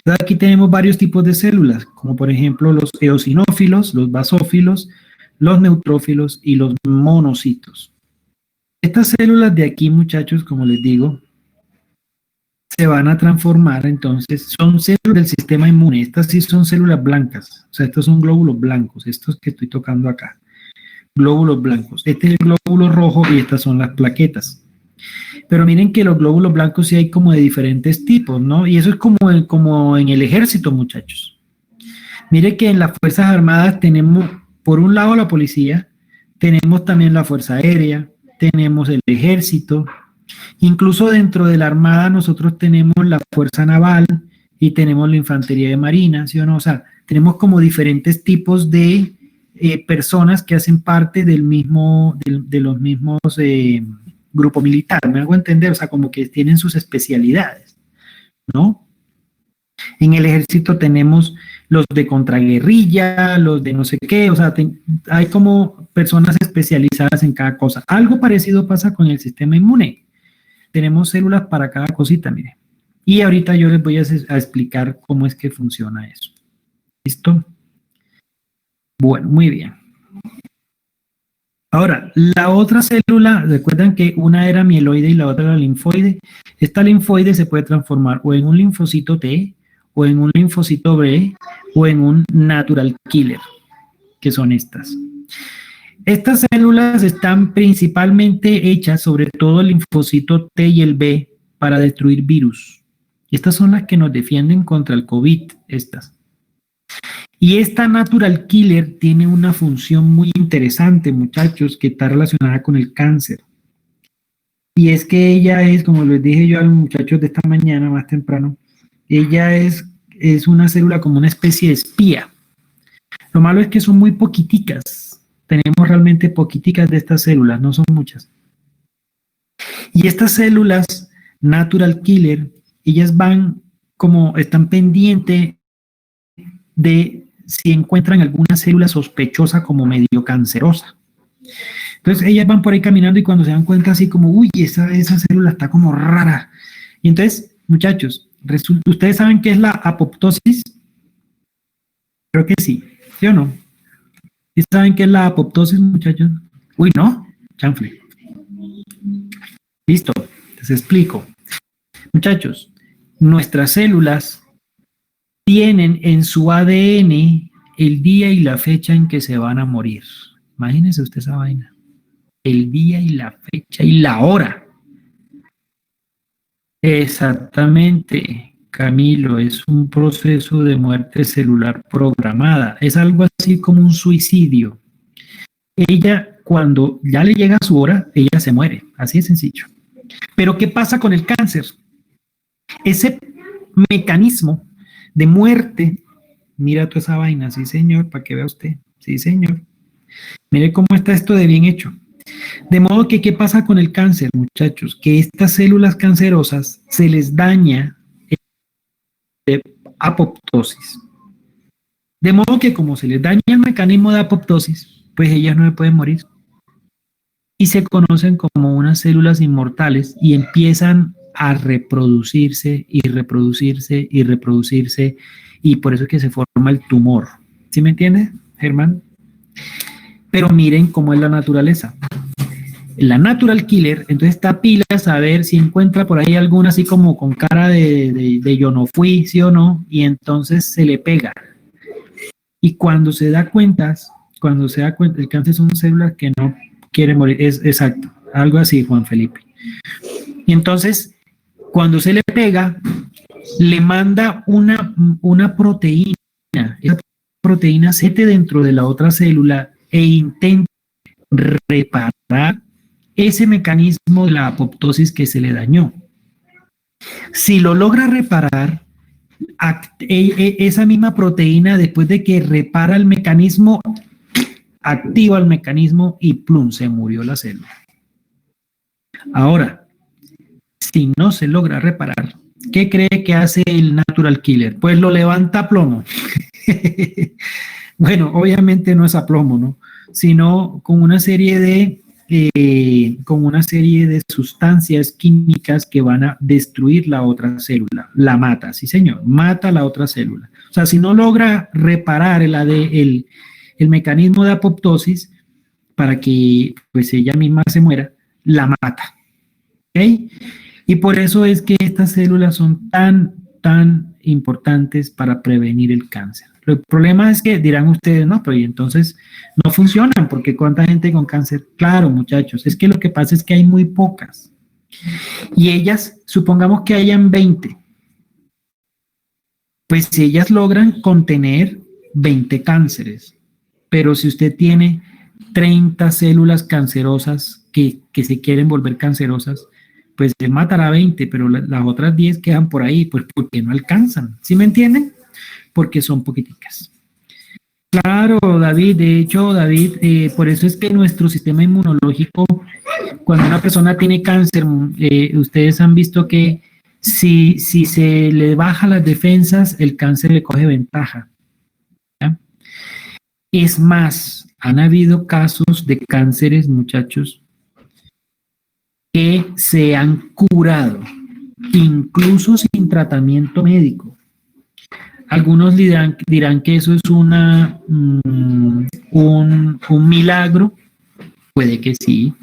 Aquí tenemos varios tipos de células, como por ejemplo los eosinófilos, los basófilos, los neutrófilos y los monocitos. Estas células de aquí, muchachos, como les digo, se van a transformar, entonces, son células del sistema inmune. Estas sí son células blancas, o sea, estos son glóbulos blancos, estos que estoy tocando acá. Glóbulos blancos. Este es el glóbulo rojo y estas son las plaquetas. Pero miren que los glóbulos blancos sí hay como de diferentes tipos, ¿no? Y eso es como en el ejército, muchachos. Mire que en las Fuerzas Armadas tenemos, por un lado, la policía, tenemos también la Fuerza Aérea, tenemos el ejército, incluso dentro de la Armada nosotros tenemos la Fuerza Naval y tenemos la Infantería de Marina, ¿sí o no? O sea, tenemos como diferentes tipos de personas que hacen parte del mismo, de los mismos grupo militar, ¿me hago entender? O sea, como que tienen sus especialidades, ¿no? En el ejército tenemos los de contraguerrilla, los de no sé qué, o sea, hay como personas especializadas en cada cosa. Algo parecido pasa con el sistema inmune. Tenemos células para cada cosita, mire. Y ahorita yo les voy a explicar cómo es que funciona eso. ¿Listo? Bueno, muy bien. Ahora, la otra célula, recuerdan que una era mieloide y la otra era linfoide. Esta linfoide se puede transformar o en un linfocito T, o en un linfocito B, o en un natural killer, que son estas. Estas células están principalmente hechas, sobre todo el linfocito T y el B, para destruir virus. Estas son las que nos defienden contra el COVID, estas. Y esta natural killer tiene una función muy interesante, muchachos, que está relacionada con el cáncer. Y es que ella es, como les dije yo a los muchachos de esta mañana más temprano, ella es una célula como una especie de espía. Lo malo es que son muy poquiticas. Tenemos realmente poquiticas de estas células, no son muchas. Y estas células natural killer, ellas van como, están pendientes de si encuentran alguna célula sospechosa como medio cancerosa. Entonces ellas van por ahí caminando y cuando se dan cuenta así como, uy, esa célula está como rara. Y entonces, muchachos, ¿ustedes saben qué es la apoptosis? Creo que sí, ¿sí o no? ¿Sí saben qué es la apoptosis, muchachos? Uy, no, chanfle. Listo, les explico. Muchachos, nuestras células tienen en su ADN el día y la fecha en que se van a morir. Imagínense usted esa vaina. El día y la fecha y la hora. Exactamente, Camilo, es un proceso de muerte celular programada. Es algo así como un suicidio. Ella, cuando ya le llega su hora, ella se muere. Así de sencillo. Pero ¿qué pasa con el cáncer? Ese mecanismo de muerte, mira toda esa vaina, sí señor, para que vea usted, sí señor. Mire cómo está esto de bien hecho. De modo que, ¿qué pasa con el cáncer, muchachos? Que estas células cancerosas se les daña apoptosis. De modo que como se les daña el mecanismo de apoptosis, pues ellas no se pueden morir. Y se conocen como unas células inmortales y empiezan a reproducirse y reproducirse y reproducirse y por eso es que se forma el tumor. ¿Sí me entiende, Germán? Pero miren cómo es la naturaleza. La natural killer, entonces está pilas a ver si encuentra por ahí alguna así como con cara de yo no fui, sí o no, y entonces se le pega. Y cuando se da cuenta, el cáncer son células que no quieren morir, es exacto, algo así, Juan Felipe. Y entonces, cuando se le pega, le manda una proteína, esa proteína se mete dentro de la otra célula e intenta reparar ese mecanismo de la apoptosis que se le dañó. Si lo logra reparar, esa misma proteína, después de que repara el mecanismo, activa el mecanismo y plum, se murió la célula. Ahora, si no se logra reparar, ¿qué cree que hace el natural killer? Pues lo levanta a plomo. Bueno, obviamente no es a plomo, ¿no? Sino con una serie de sustancias químicas que van a destruir la otra célula. La mata, sí señor, mata la otra célula. O sea, si no logra reparar el mecanismo de apoptosis para que pues ella misma se muera, la mata. ¿Ok? Y por eso es que estas células son tan importantes para prevenir el cáncer. El problema es que dirán ustedes, no, pero y entonces no funcionan, porque ¿cuánta gente con cáncer? Claro, muchachos, es que lo que pasa es que hay muy pocas. Y ellas, supongamos que hayan 20, pues si ellas logran contener 20 cánceres, pero si usted tiene 30 células cancerosas que se quieren volver cancerosas, pues él matará 20, pero las otras 10 quedan por ahí, pues porque no alcanzan. ¿Sí me entienden? Porque son poquiticas. Claro, David, de hecho, David, por eso es que nuestro sistema inmunológico, cuando una persona tiene cáncer, ustedes han visto que si se le baja las defensas, el cáncer le coge ventaja. ¿Ya? Es más, han habido casos de cánceres, muchachos, que se han curado, incluso sin tratamiento médico. Algunos dirán que eso es un milagro, puede que sí,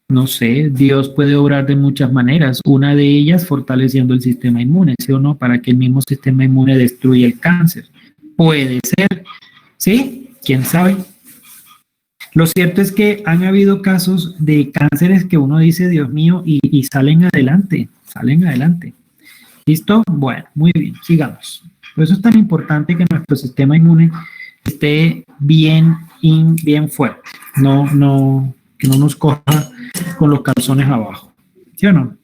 no sé, Dios puede obrar de muchas maneras, una de ellas fortaleciendo el sistema inmune, ¿sí o no? Para que el mismo sistema inmune destruya el cáncer. Puede ser, ¿sí? ¿Quién sabe? Lo cierto es que han habido casos de cánceres que uno dice, Dios mío, y salen adelante, salen adelante. ¿Listo? Bueno, muy bien, sigamos. Por eso es tan importante que nuestro sistema inmune esté bien fuerte, que no nos coja con los calzones abajo. ¿Sí o no?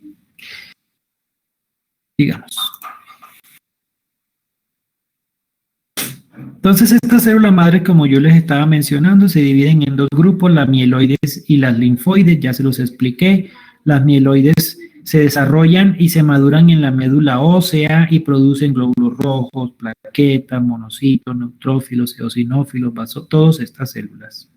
Sigamos. Entonces, estas células madre, como yo les estaba mencionando, se dividen en dos grupos, las mieloides y las linfoides, ya se los expliqué. Las mieloides se desarrollan y se maduran en la médula ósea y producen glóbulos rojos, plaquetas, monocitos, neutrófilos, eosinófilos, todas estas células.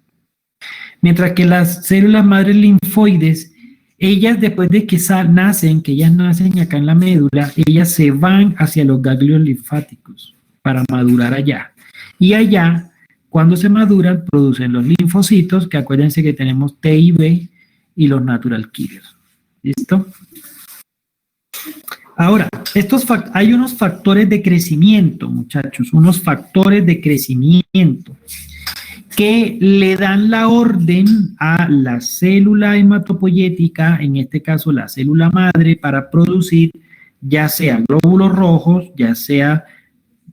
Mientras que las células madres linfoides, ellas después de que nacen, que ellas nacen acá en la médula, ellas se van hacia los ganglios linfáticos para madurar allá. Y allá, cuando se maduran, producen los linfocitos, que acuérdense que tenemos T y B, y los natural killers. ¿Listo? Ahora, hay unos factores de crecimiento, muchachos, unos factores de crecimiento que le dan la orden a la célula hematopoyética, en este caso la célula madre, para producir ya sea glóbulos rojos, ya sea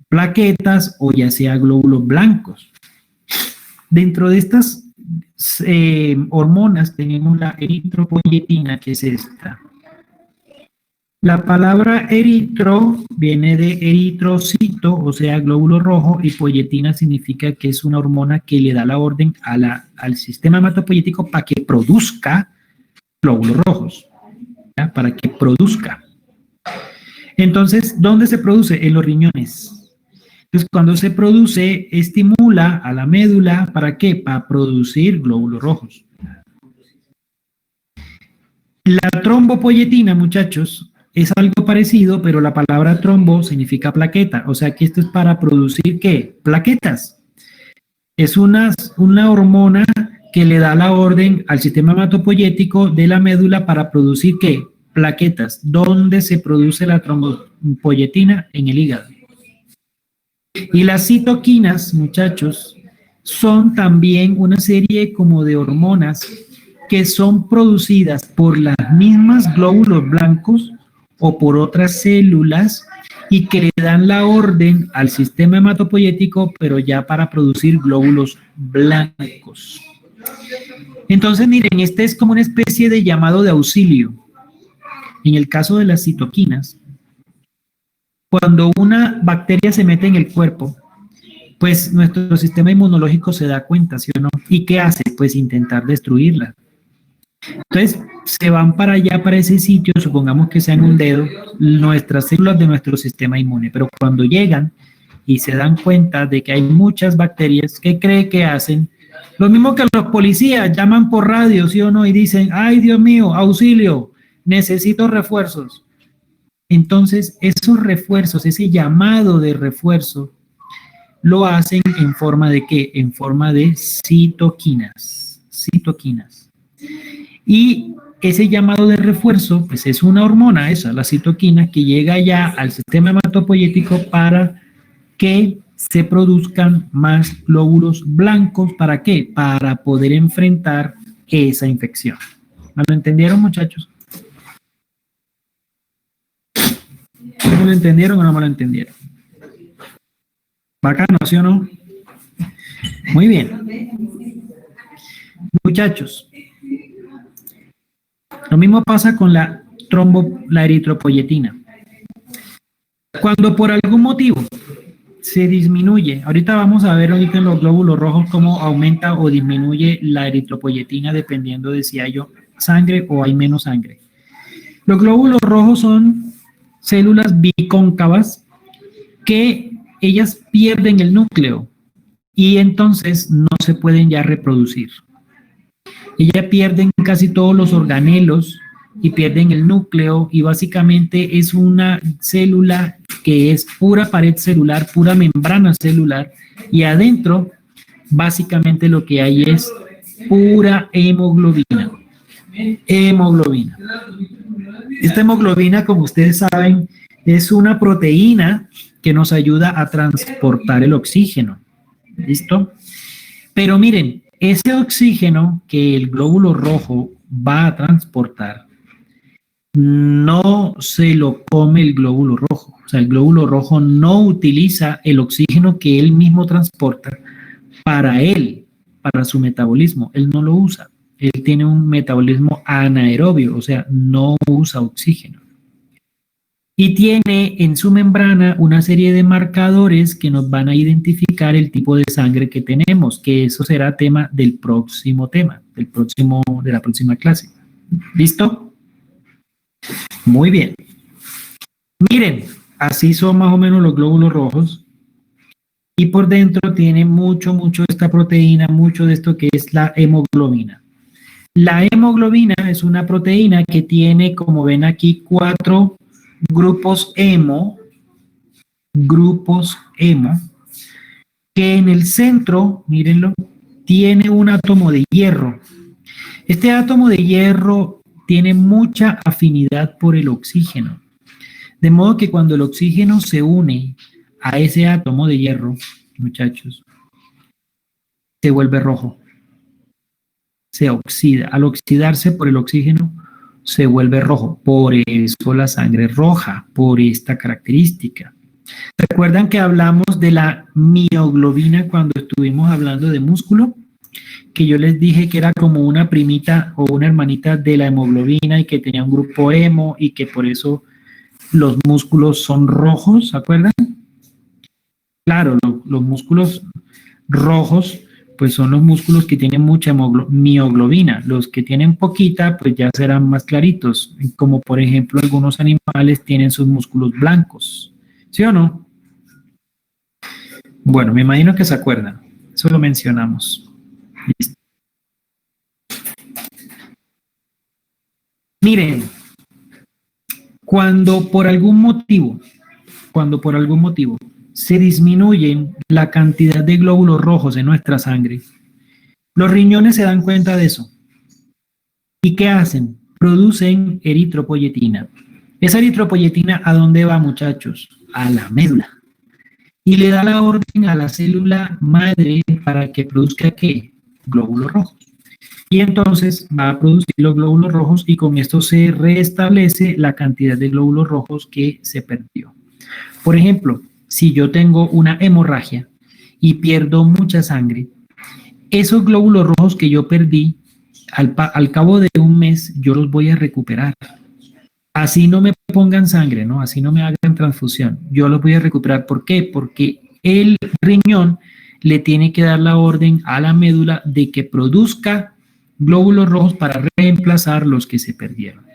plaquetas o ya sea glóbulos blancos. Dentro de estas hormonas tenemos la eritropoyetina, que es esta. La palabra eritro viene de eritrocito, o sea, glóbulo rojo, y poyetina significa que es una hormona que le da la orden al sistema hematopoyético para que produzca glóbulos rojos, ¿ya? Para que produzca. Entonces, ¿dónde se produce? En los riñones. Entonces, cuando se produce, estimula a la médula, ¿para qué? Para producir glóbulos rojos. La trombopoyetina, muchachos, es algo parecido, pero la palabra trombo significa plaqueta. O sea que esto es para producir, ¿qué? Plaquetas. Es una hormona que le da la orden al sistema hematopoyético de la médula para producir, ¿qué? Plaquetas. ¿Dónde se produce la trombopoyetina? En el hígado. Y las citoquinas, muchachos, son también una serie como de hormonas que son producidas por las mismas glóbulos blancos o por otras células y que le dan la orden al sistema hematopoyético, pero ya para producir glóbulos blancos. Entonces, miren, este es como una especie de llamado de auxilio. En el caso de las citoquinas, cuando una bacteria se mete en el cuerpo, pues nuestro sistema inmunológico se da cuenta, ¿sí o no? ¿Y qué hace? Pues intentar destruirla. Entonces, se van para allá, para ese sitio, supongamos que sean un dedo, nuestras células de nuestro sistema inmune, pero cuando llegan y se dan cuenta de que hay muchas bacterias, ¿qué cree que hacen? Lo mismo que los policías llaman por radio, ¿sí o no? Y dicen, ay, Dios mío, auxilio, necesito refuerzos. Entonces, esos refuerzos, ese llamado de refuerzo, lo hacen en forma de ¿qué? En forma de citoquinas. Citoquinas. Y ese llamado de refuerzo, pues es una hormona esa, la citoquina, que llega ya al sistema hematopoyético para que se produzcan más glóbulos blancos. ¿Para qué? Para poder enfrentar esa infección. ¿Me lo entendieron, muchachos? ¿Me lo entendieron o no me lo entendieron? Bacano, ¿sí o no? Muy bien. Muchachos, lo mismo pasa con la eritropoyetina. Cuando por algún motivo se disminuye, ahorita vamos a ver ahorita en los glóbulos rojos cómo aumenta o disminuye la eritropoyetina dependiendo de si hay sangre o hay menos sangre. Los glóbulos rojos son células bicóncavas que ellas pierden el núcleo y entonces no se pueden ya reproducir. Ellas pierden casi todos los organelos y pierden el núcleo y básicamente es una célula que es pura pared celular, pura membrana celular y adentro básicamente lo que hay es pura hemoglobina. Hemoglobina. Esta hemoglobina, como ustedes saben, es una proteína que nos ayuda a transportar el oxígeno. ¿Listo? Pero miren, ese oxígeno que el glóbulo rojo va a transportar no se lo come el glóbulo rojo. O sea, el glóbulo rojo no utiliza el oxígeno que él mismo transporta para él, para su metabolismo. Él no lo usa. Él tiene un metabolismo anaerobio, o sea, no usa oxígeno. Y tiene en su membrana una serie de marcadores que nos van a identificar el tipo de sangre que tenemos, que eso será tema del próximo tema, de la próxima clase. ¿Listo? Muy bien. Miren, así son más o menos los glóbulos rojos. y por dentro tiene mucho de esta proteína, mucho de esto que es la hemoglobina. La hemoglobina es una proteína que tiene, como ven aquí, 4 grupos hemo, que en el centro, mírenlo, tiene un átomo de hierro. Este átomo de hierro tiene mucha afinidad por el oxígeno, de modo que cuando el oxígeno se une a ese átomo de hierro, muchachos, se vuelve rojo, se oxida. Al oxidarse por el oxígeno, se vuelve rojo. Por eso la sangre es roja, por esta característica. ¿Recuerdan que hablamos de la mioglobina cuando estuvimos hablando de músculo? Que yo les dije que era como una primita o una hermanita de la hemoglobina y que tenía un grupo hemo y que por eso los músculos son rojos, ¿se acuerdan? Claro, los músculos rojos pues son los músculos que tienen mucha mioglobina. Los que tienen poquita pues ya serán más claritos, como por ejemplo algunos animales tienen sus músculos blancos, ¿sí o no? Bueno, me imagino que se acuerdan, eso lo mencionamos. Listo. Miren, cuando por algún motivo se disminuye la cantidad de glóbulos rojos en nuestra sangre, los riñones se dan cuenta de eso. ¿Y qué hacen? Producen eritropoyetina. Esa eritropoyetina, ¿a dónde va, muchachos? A la médula. Y le da la orden a la célula madre para que produzca, ¿qué? Glóbulos rojos. Y entonces va a producir los glóbulos rojos y con esto se restablece la cantidad de glóbulos rojos que se perdió. Por ejemplo, si yo tengo una hemorragia y pierdo mucha sangre, esos glóbulos rojos que yo perdí, al cabo de un mes, yo los voy a recuperar. Así no me pongan sangre, ¿no? Así no me hagan transfusión. Yo los voy a recuperar. ¿Por qué? Porque el riñón le tiene que dar la orden a la médula de que produzca glóbulos rojos para reemplazar los que se perdieron.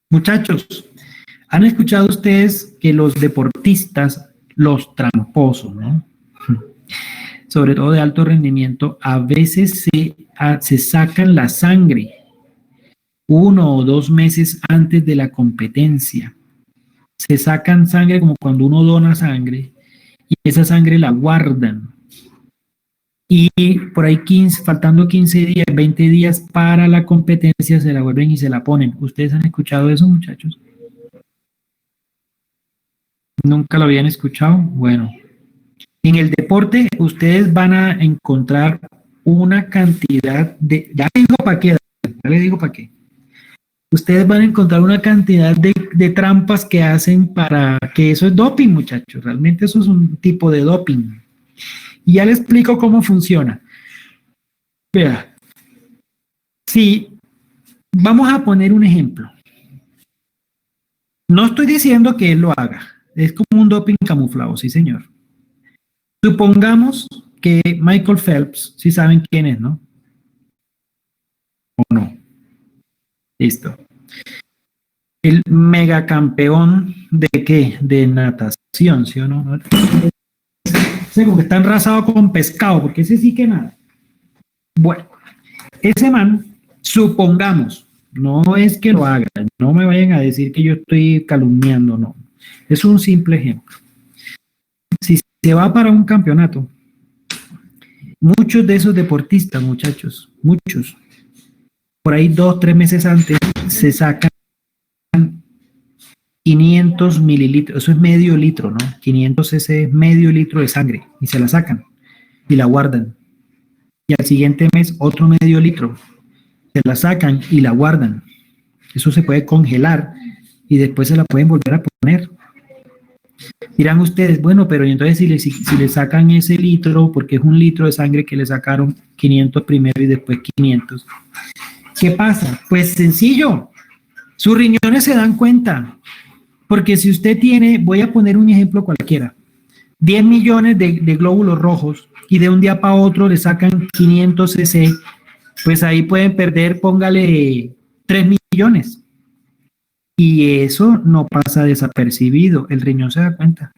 Muchachos, ¿han escuchado ustedes que los deportistas, los tramposos, ¿no? Sobre todo de alto rendimiento, a veces se sacan la sangre 1 o 2 meses antes de la competencia? Se sacan sangre como cuando uno dona sangre y esa sangre la guardan. Y por ahí faltando 15 días, 20 días para la competencia, se la vuelven y se la ponen. ¿Ustedes han escuchado eso, muchachos? ¿Nunca lo habían escuchado? Bueno, en el deporte ustedes van a encontrar una cantidad de... Ya les digo para qué, ya les digo para qué. Ustedes van a encontrar una cantidad de trampas que hacen para que eso es doping, muchachos. Realmente eso es un tipo de doping. Y ya les explico cómo funciona. Vea, si vamos a poner un ejemplo. No estoy diciendo que él lo haga. Es como un doping camuflado, sí, señor. Supongamos que Michael Phelps, si saben quién es, ¿no? ¿O no? Listo. El megacampeón de ¿qué? De natación, ¿sí o no? Ese como que está enrasado con pescado, porque ese sí que nada. Bueno, ese man, supongamos, no es que lo haga, no me vayan a decir que yo estoy calumniando, no. Es un simple ejemplo. Si se va para un campeonato, muchos de esos deportistas, muchachos, muchos, por ahí 2, 3 meses antes, se sacan 500 mililitros, eso es medio litro, ¿no? 500 cc es medio litro de sangre y se la sacan y la guardan. Y al siguiente mes otro medio litro, se la sacan y la guardan. Eso se puede congelar y después se la pueden volver a poner. Dirán ustedes, bueno, pero entonces si le sacan ese litro, porque es un litro de sangre que le sacaron 500 primero y después 500, ¿qué pasa? Pues sencillo, sus riñones se dan cuenta. Porque si usted tiene, voy a poner un ejemplo cualquiera, 10 millones de glóbulos rojos y de un día para otro le sacan 500 cc, pues ahí pueden perder, póngale 3 millones. Y eso no pasa desapercibido, el riñón se da cuenta.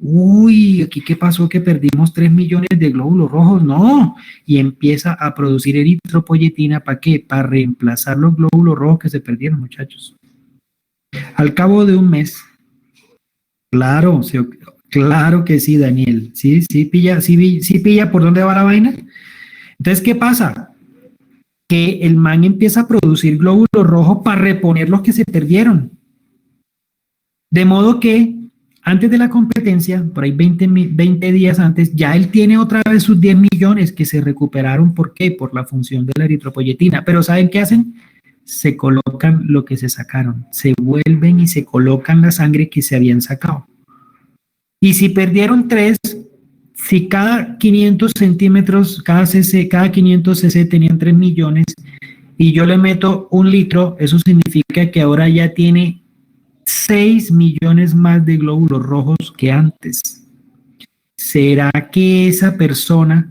Uy, ¿aquí qué pasó? Que perdimos 3 millones de glóbulos rojos. No. Y empieza a producir eritropoyetina. ¿Para qué? Para reemplazar los glóbulos rojos que se perdieron, muchachos. Al cabo de un mes, claro, claro que sí, Daniel. Sí, sí pilla por dónde va la vaina. Entonces, ¿qué pasa? Que el man empieza a producir glóbulos rojos para reponer los que se perdieron. De modo que antes de la competencia, por ahí 20 días antes, ya él tiene otra vez sus 10 millones que se recuperaron. ¿Por qué? Por la función de la eritropoyetina. Pero ¿saben qué hacen? Se colocan lo que se sacaron. Se vuelven y se colocan la sangre que se habían sacado. Y si perdieron 3, si cada 500 centímetros, cada 500 cc tenían 3 millones y yo le meto 1 litro, eso significa que ahora ya tiene 6 millones más de glóbulos rojos que antes. ¿Será que esa persona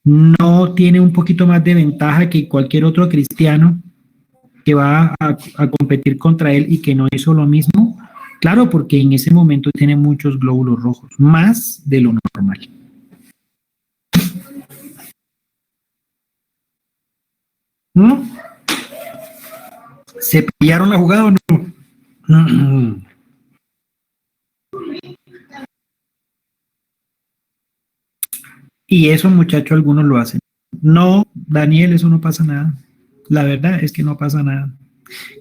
no tiene un poquito más de ventaja que cualquier otro cristiano que va a competir contra él y que no hizo lo mismo? Claro, porque en ese momento tiene muchos glóbulos rojos, más de lo normal. ¿No? ¿Se pillaron la jugada o no? Y eso, muchachos, algunos lo hacen. No, Daniel, eso no pasa nada. La verdad es que no pasa nada.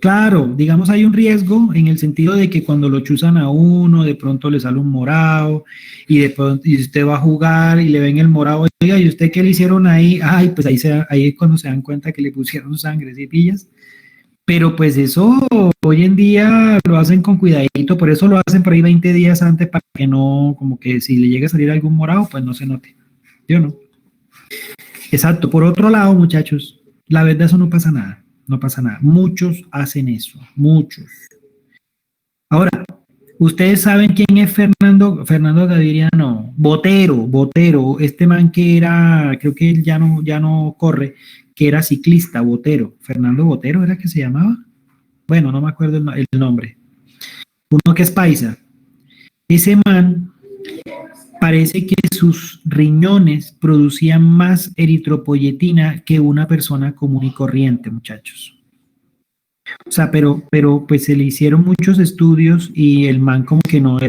Claro, digamos, hay un riesgo en el sentido de que cuando lo chuzan a uno, de pronto le sale un morado y de pronto y usted va a jugar y le ven el morado, oiga, ¿y usted qué le hicieron ahí? Ay, pues ahí es cuando se dan cuenta que le pusieron sangre, ¿sí pillas? Pero pues eso hoy en día lo hacen con cuidadito, por eso lo hacen por ahí 20 días antes para que no, como que si le llega a salir algún morado, pues no se note. Yo no. Exacto. Por otro lado, muchachos, la verdad eso no pasa nada. No pasa nada. Muchos hacen eso. Muchos. Ahora, ustedes saben quién es Fernando Gaviria, no. Botero, este man que era, creo que él ya no corre, que era ciclista, Botero. Fernando Botero era que se llamaba. Bueno, no me acuerdo el nombre. Uno que es paisa. Ese man parece que sus riñones producían más eritropoyetina que una persona común y corriente, muchachos. O sea, pero pues se le hicieron muchos estudios y el man como que no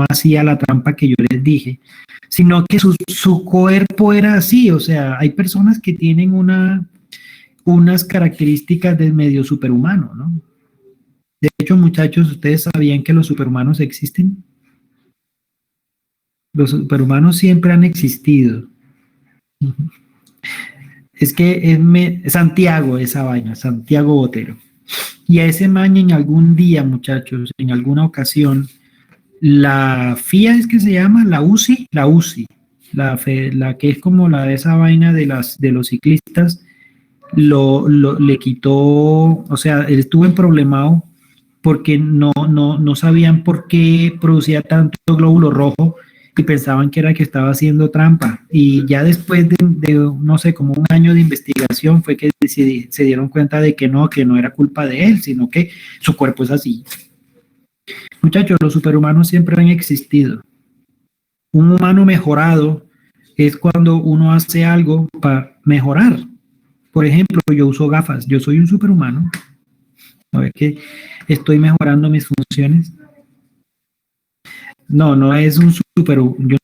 hacía la trampa que yo les dije, sino que su cuerpo era así. O sea, hay personas que tienen unas características de medio superhumano, ¿no? De hecho, muchachos, ¿ustedes sabían que los superhumanos existen? Los superhumanos siempre han existido. Es que Santiago, esa vaina, Santiago Botero. Y a ese man en algún día, muchachos, en alguna ocasión, la FIA es que se llama, la que es como la de esa vaina de los ciclistas, le quitó, o sea, él estuvo en problemado porque no sabían por qué producía tanto glóbulo rojo y pensaban que era que estaba haciendo trampa. Y ya después no sé, como un año de investigación fue que se dieron cuenta de que no era culpa de él, sino que su cuerpo es así. Muchachos, los superhumanos siempre han existido. Un humano mejorado es cuando uno hace algo para mejorar. Por ejemplo, yo uso gafas, yo soy un superhumano. A ver que estoy mejorando mis funciones. No es un superhumano.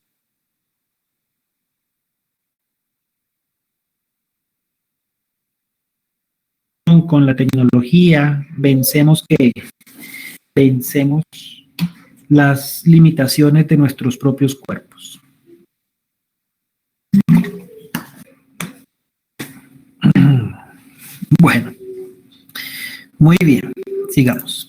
Con la tecnología vencemos las limitaciones de nuestros propios cuerpos. Bueno, muy bien, sigamos.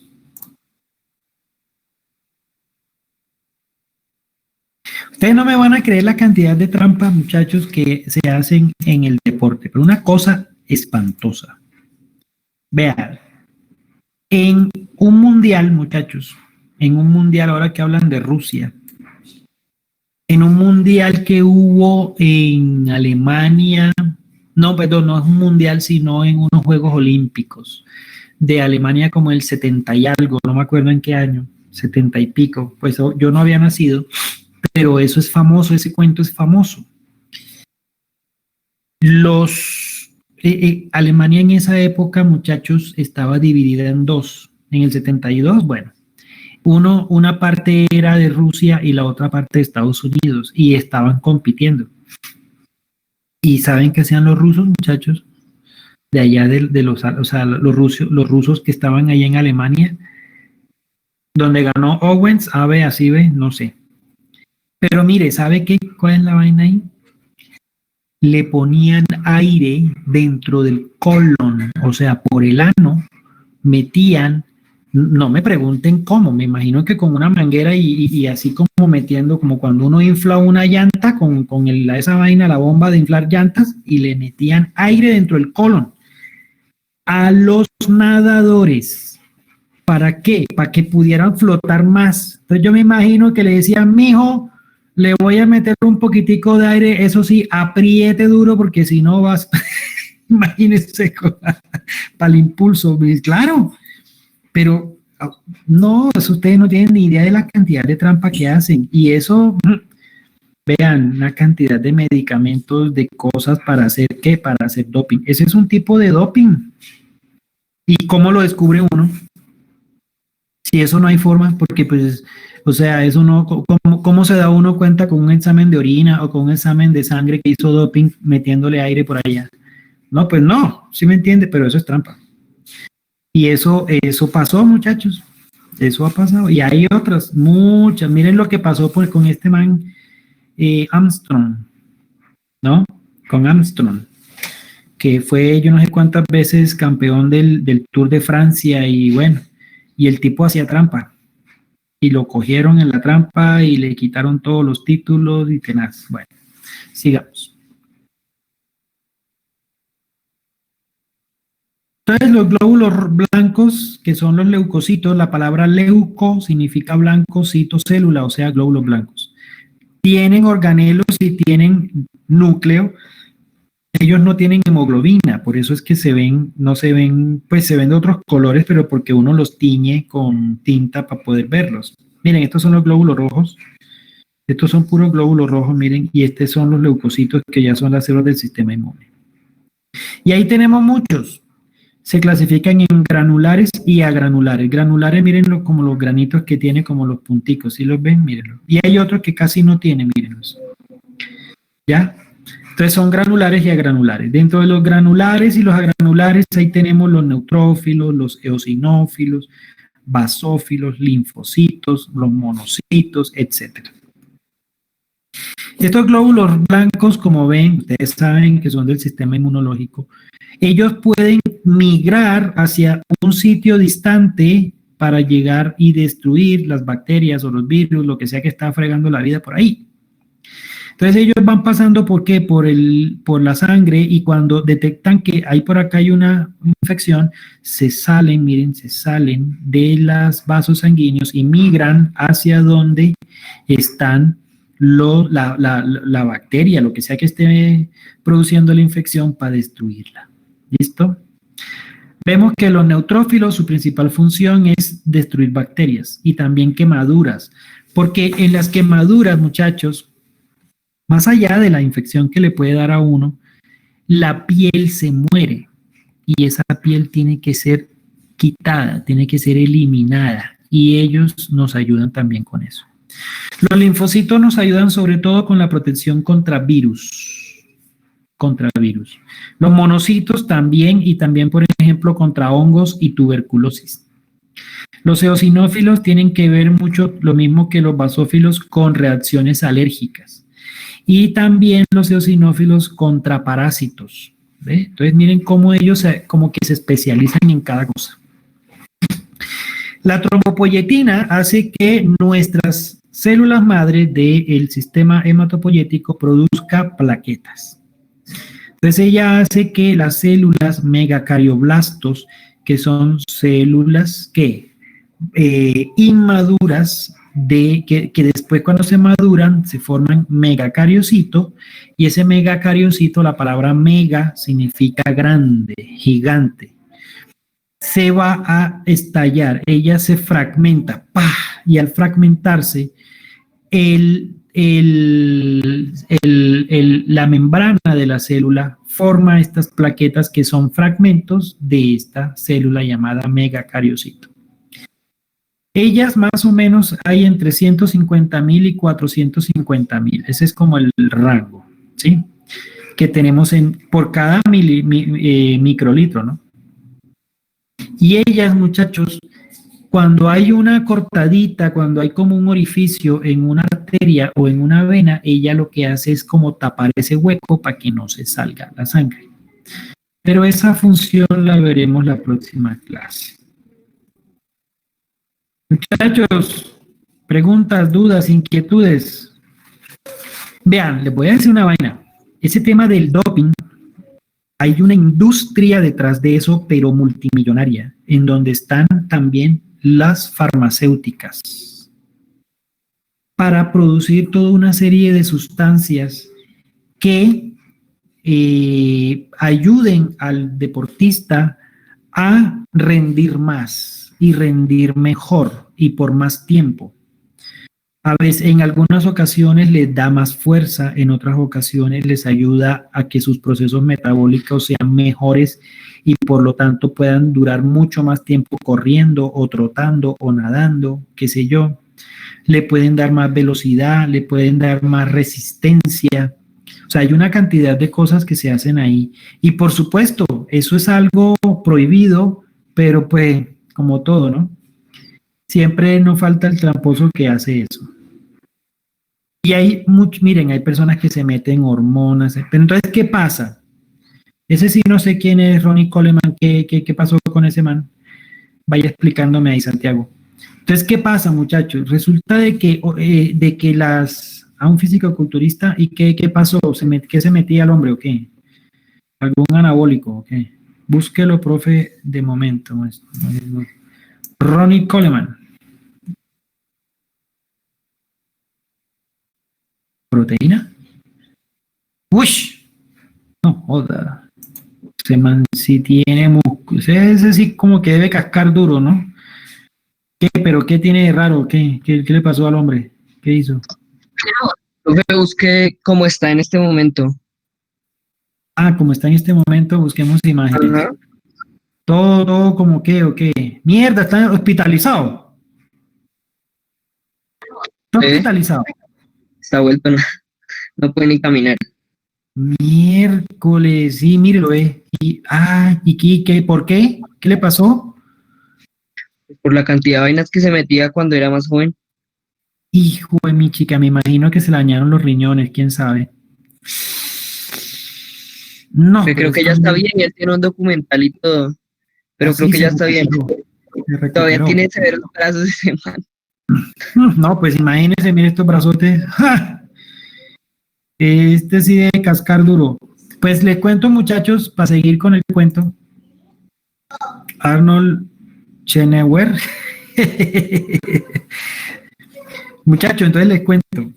Ustedes no me van a creer la cantidad de trampas, muchachos, que se hacen en el deporte, pero una cosa espantosa. Vean, en un mundial, muchachos, en un mundial, ahora que hablan de Rusia, en un mundial que hubo en Alemania, no, perdón, no es un mundial, sino en unos Juegos Olímpicos de Alemania como el 70 y algo, no me acuerdo en qué año, 70 y pico, pues yo no había nacido, pero eso es famoso, ese cuento es famoso. Alemania en esa época, muchachos, estaba dividida en dos. En el 72, bueno, una parte era de Rusia y la otra parte de Estados Unidos, y estaban compitiendo. ¿Y saben qué hacían los rusos, muchachos? De allá de los, o sea, los rusos que estaban allá en Alemania, donde ganó Owens, A, B, así ve, no sé. Pero mire, ¿sabe qué? ¿Cuál es la vaina ahí? Le ponían aire dentro del colon, o sea, por el ano, metían, no me pregunten cómo, me imagino que con una manguera y así como metiendo, como cuando uno infla una llanta con esa vaina, la bomba de inflar llantas, y le metían aire dentro del colon a los nadadores. ¿Para qué? Para que pudieran flotar más. Entonces yo me imagino que le decían, mijo, le voy a meter un poquitico de aire, eso sí, apriete duro porque si no vas, imagínese para el impulso. Claro, pero no, eso ustedes no tienen ni idea de la cantidad de trampa que hacen. Y eso, vean, una cantidad de medicamentos, de cosas para hacer, ¿qué? Para hacer doping. Ese es un tipo de doping. ¿Y cómo lo descubre uno? Si eso no hay forma, porque pues, o sea, eso no, ¿cómo se da uno cuenta con un examen de orina o con un examen de sangre que hizo doping metiéndole aire por allá? No, pues no, sí me entiende, pero eso es trampa. Y eso pasó, muchachos, eso ha pasado. Y hay otras, muchas. Miren lo que pasó con este man Armstrong, ¿no? Con Armstrong, que fue yo no sé cuántas veces campeón del Tour de Francia y bueno, y el tipo hacía trampa. Y lo cogieron en la trampa y le quitaron todos los títulos y tenaz. Bueno, sigamos. Entonces los glóbulos blancos, que son los leucocitos, la palabra leuco significa blanco, cito, célula, o sea, glóbulos blancos. Tienen organelos y tienen núcleo. Ellos no tienen hemoglobina, por eso es que no se ven, pues se ven de otros colores, pero porque uno los tiñe con tinta para poder verlos. Miren, estos son los glóbulos rojos. Estos son puros glóbulos rojos, miren, y estos son los leucocitos que ya son las células del sistema inmune. Y ahí tenemos muchos. Se clasifican en granulares y agranulares. Granulares, mírenlo como los granitos que tiene, como los punticos. ¿Sí los ven? Mírenlo. Y hay otros que casi no tienen, mírenlos. ¿Ya? Entonces son granulares y agranulares. Dentro de los granulares y los agranulares, ahí tenemos los neutrófilos, los eosinófilos, basófilos, linfocitos, los monocitos, etcétera. Estos glóbulos blancos, como ven, ustedes saben que son del sistema inmunológico, ellos pueden migrar hacia un sitio distante para llegar y destruir las bacterias o los virus, lo que sea que está fregando la vida por ahí. Entonces ellos van pasando, ¿por qué? Por la sangre, y cuando detectan que por acá hay una infección, se salen, miren, se salen de los vasos sanguíneos y migran hacia donde están la bacteria, lo que sea que esté produciendo la infección, para destruirla. ¿Listo? Vemos que los neutrófilos, su principal función es destruir bacterias y también quemaduras, porque en las quemaduras, muchachos, más allá de la infección que le puede dar a uno, la piel se muere y esa piel tiene que ser quitada, tiene que ser eliminada, y ellos nos ayudan también con eso. Los linfocitos nos ayudan sobre todo con la protección contra virus. Los monocitos también, y también, por ejemplo, contra hongos y tuberculosis. Los eosinófilos tienen que ver mucho, lo mismo que los basófilos, con reacciones alérgicas. Y también los eosinófilos contra parásitos. ¿Ve? Entonces miren cómo ellos como que se especializan en cada cosa. La trombopoyetina hace que nuestras células madre del sistema hematopoyético produzca plaquetas. Entonces ella hace que las células megacardioblastos, que son células inmaduras, que después cuando se maduran se forman megacariocito, y ese megacariocito, la palabra mega significa grande, gigante, se va a estallar, ella se fragmenta, ¡pah! Y al fragmentarse, la membrana de la célula forma estas plaquetas que son fragmentos de esta célula llamada megacariocito. Ellas más o menos hay entre 150.000 y 450.000. Ese es como el rango, ¿sí? Que tenemos por cada microlitro, ¿no? Y ellas, muchachos, cuando hay una cortadita, cuando hay como un orificio en una arteria o en una vena, ella lo que hace es como tapar ese hueco para que no se salga la sangre. Pero esa función la veremos la próxima clase. Muchachos, preguntas, dudas, inquietudes. Vean, les voy a decir una vaina. Ese tema del doping, hay una industria detrás de eso, pero multimillonaria, en donde están también las farmacéuticas para producir toda una serie de sustancias que ayuden al deportista a rendir más y rendir mejor y por más tiempo. A veces, en algunas ocasiones les da más fuerza, en otras ocasiones les ayuda a que sus procesos metabólicos sean mejores y por lo tanto puedan durar mucho más tiempo corriendo o trotando o nadando, qué sé yo. Le pueden dar más velocidad, le pueden dar más resistencia. O sea, hay una cantidad de cosas que se hacen ahí. Y por supuesto, eso es algo prohibido, pero pues, como todo, ¿no? Siempre no falta el tramposo que hace eso. Y hay miren, hay personas que se meten hormonas. Pero entonces, ¿qué pasa? Ese sí no sé quién es Ronnie Coleman, ¿qué pasó con ese man? Vaya explicándome ahí, Santiago. Entonces, ¿qué pasa, muchachos? Resulta de que a un físico-culturista, ¿y qué pasó? ¿Qué se metía al hombre o qué? ¿Algún anabólico o qué? Búsquelo, profe, de momento. Ronnie Coleman. ¿Proteína? ¡Ush! No, joda. Ese man sí tiene músculo. Ese sí como que debe cascar duro, ¿no? ¿Pero qué tiene de raro? ¿Qué le pasó al hombre? ¿Qué hizo? Profe, busque cómo está en este momento. Ah, como está en este momento, busquemos imágenes. Ajá. Todo como que, ¿o qué? Mierda, está hospitalizado. Está hospitalizado. Está vuelto, no puede ni caminar. Miércoles, sí, mírelo, ¿por qué? ¿Qué le pasó? Por la cantidad de vainas que se metía cuando era más joven. Hijo de mi chica, me imagino que se le dañaron los riñones, quién sabe. No, Que creo que ya está bien, y él tiene un documental y todo. Pero creo que ya está bien. Todavía tiene severos brazos ese man. No, pues imagínese, mire estos brazotes. ¡Ja! Este sí debe cascar duro. Pues le cuento, muchachos, para seguir con el cuento. Arnold Schwarzenegger. Muchachos, entonces les cuento.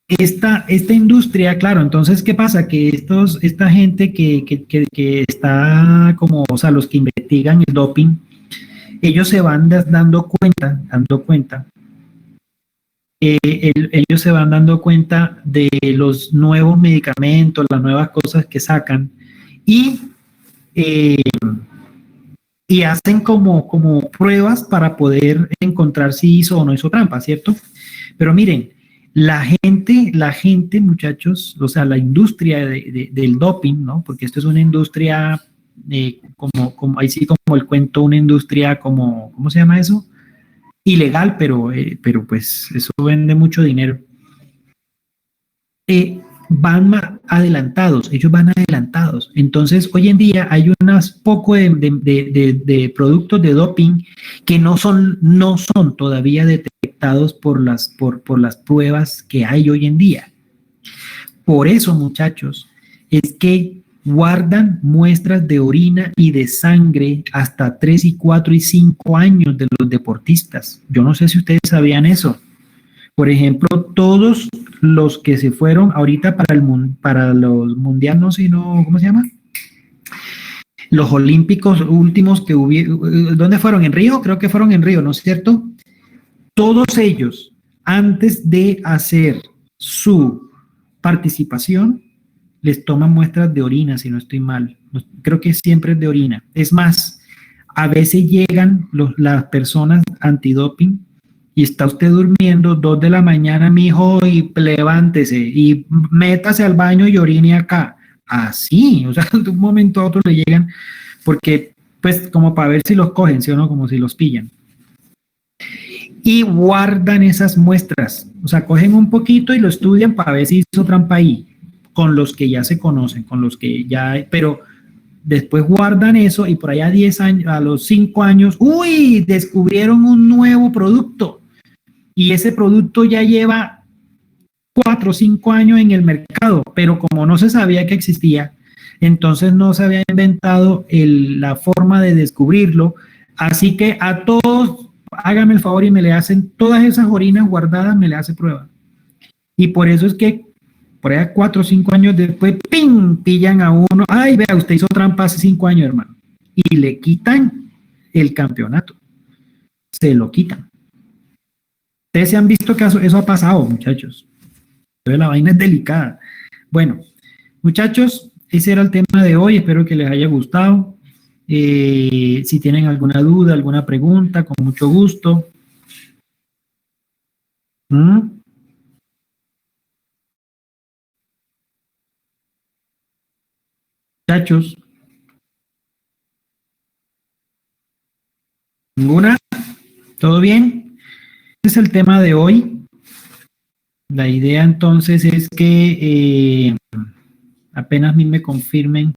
Esta industria, claro, entonces, ¿qué pasa? Que esta gente que está como, o sea, los que investigan el doping, ellos se van dando cuenta, ellos se van dando cuenta de los nuevos medicamentos, las nuevas cosas que sacan y hacen como pruebas para poder encontrar si hizo o no hizo trampa, ¿cierto? Pero miren, la gente, muchachos, o sea, la industria del doping, ¿no? Porque esto es una industria, como ahí sí como el cuento, una industria como, ¿cómo se llama eso? Ilegal, pero pues eso vende mucho dinero. Van adelantados, ellos van adelantados. Entonces, hoy en día hay unas poco de productos de doping que no son todavía detectados por las pruebas que hay hoy en día. Por eso, muchachos, es que guardan muestras de orina y de sangre hasta 3 y 4 y 5 años de los deportistas. Yo no sé si ustedes sabían eso. Por ejemplo, todos los que se fueron ahorita para los mundiales, no sé, ¿cómo se llama? Los olímpicos últimos que hubieron, ¿dónde fueron? ¿En Río? Creo que fueron en Río, ¿no es cierto? Todos ellos, antes de hacer su participación, les toman muestras de orina, si no estoy mal. Creo que siempre es de orina. Es más, a veces llegan las personas antidoping y está usted durmiendo 2 de la mañana, mijo, y levántese y métase al baño y orine acá. Así, o sea, de un momento a otro le llegan, porque, pues, como para ver si los cogen, ¿sí o no? Como si los pillan. Y guardan esas muestras, o sea, cogen un poquito y lo estudian para ver si hizo trampa ahí, con los que ya se conocen, con los que ya, pero después guardan eso y por allá 10 años, a los 5 años, ¡uy! Descubrieron un nuevo producto y ese producto ya lleva 4 o 5 años en el mercado, pero como no se sabía que existía, entonces no se había inventado la forma de descubrirlo, así que a todos, hágame el favor y me le hacen todas esas orinas guardadas, me le hace prueba. Y por eso es que por allá 4 o 5 años después, ¡ping!, pillan a uno, ay, vea, usted hizo trampa hace 5 años, hermano, y le quitan el campeonato, se lo quitan. Ustedes se han visto que eso ha pasado, muchachos. Entonces la vaina es delicada. Bueno, muchachos, ese era el tema de hoy, espero que les haya gustado. Si tienen alguna duda, alguna pregunta, con mucho gusto. Muchachos, ¿ninguna? ¿Todo bien? Ese es el tema de hoy. La idea entonces es que apenas a mí me confirmen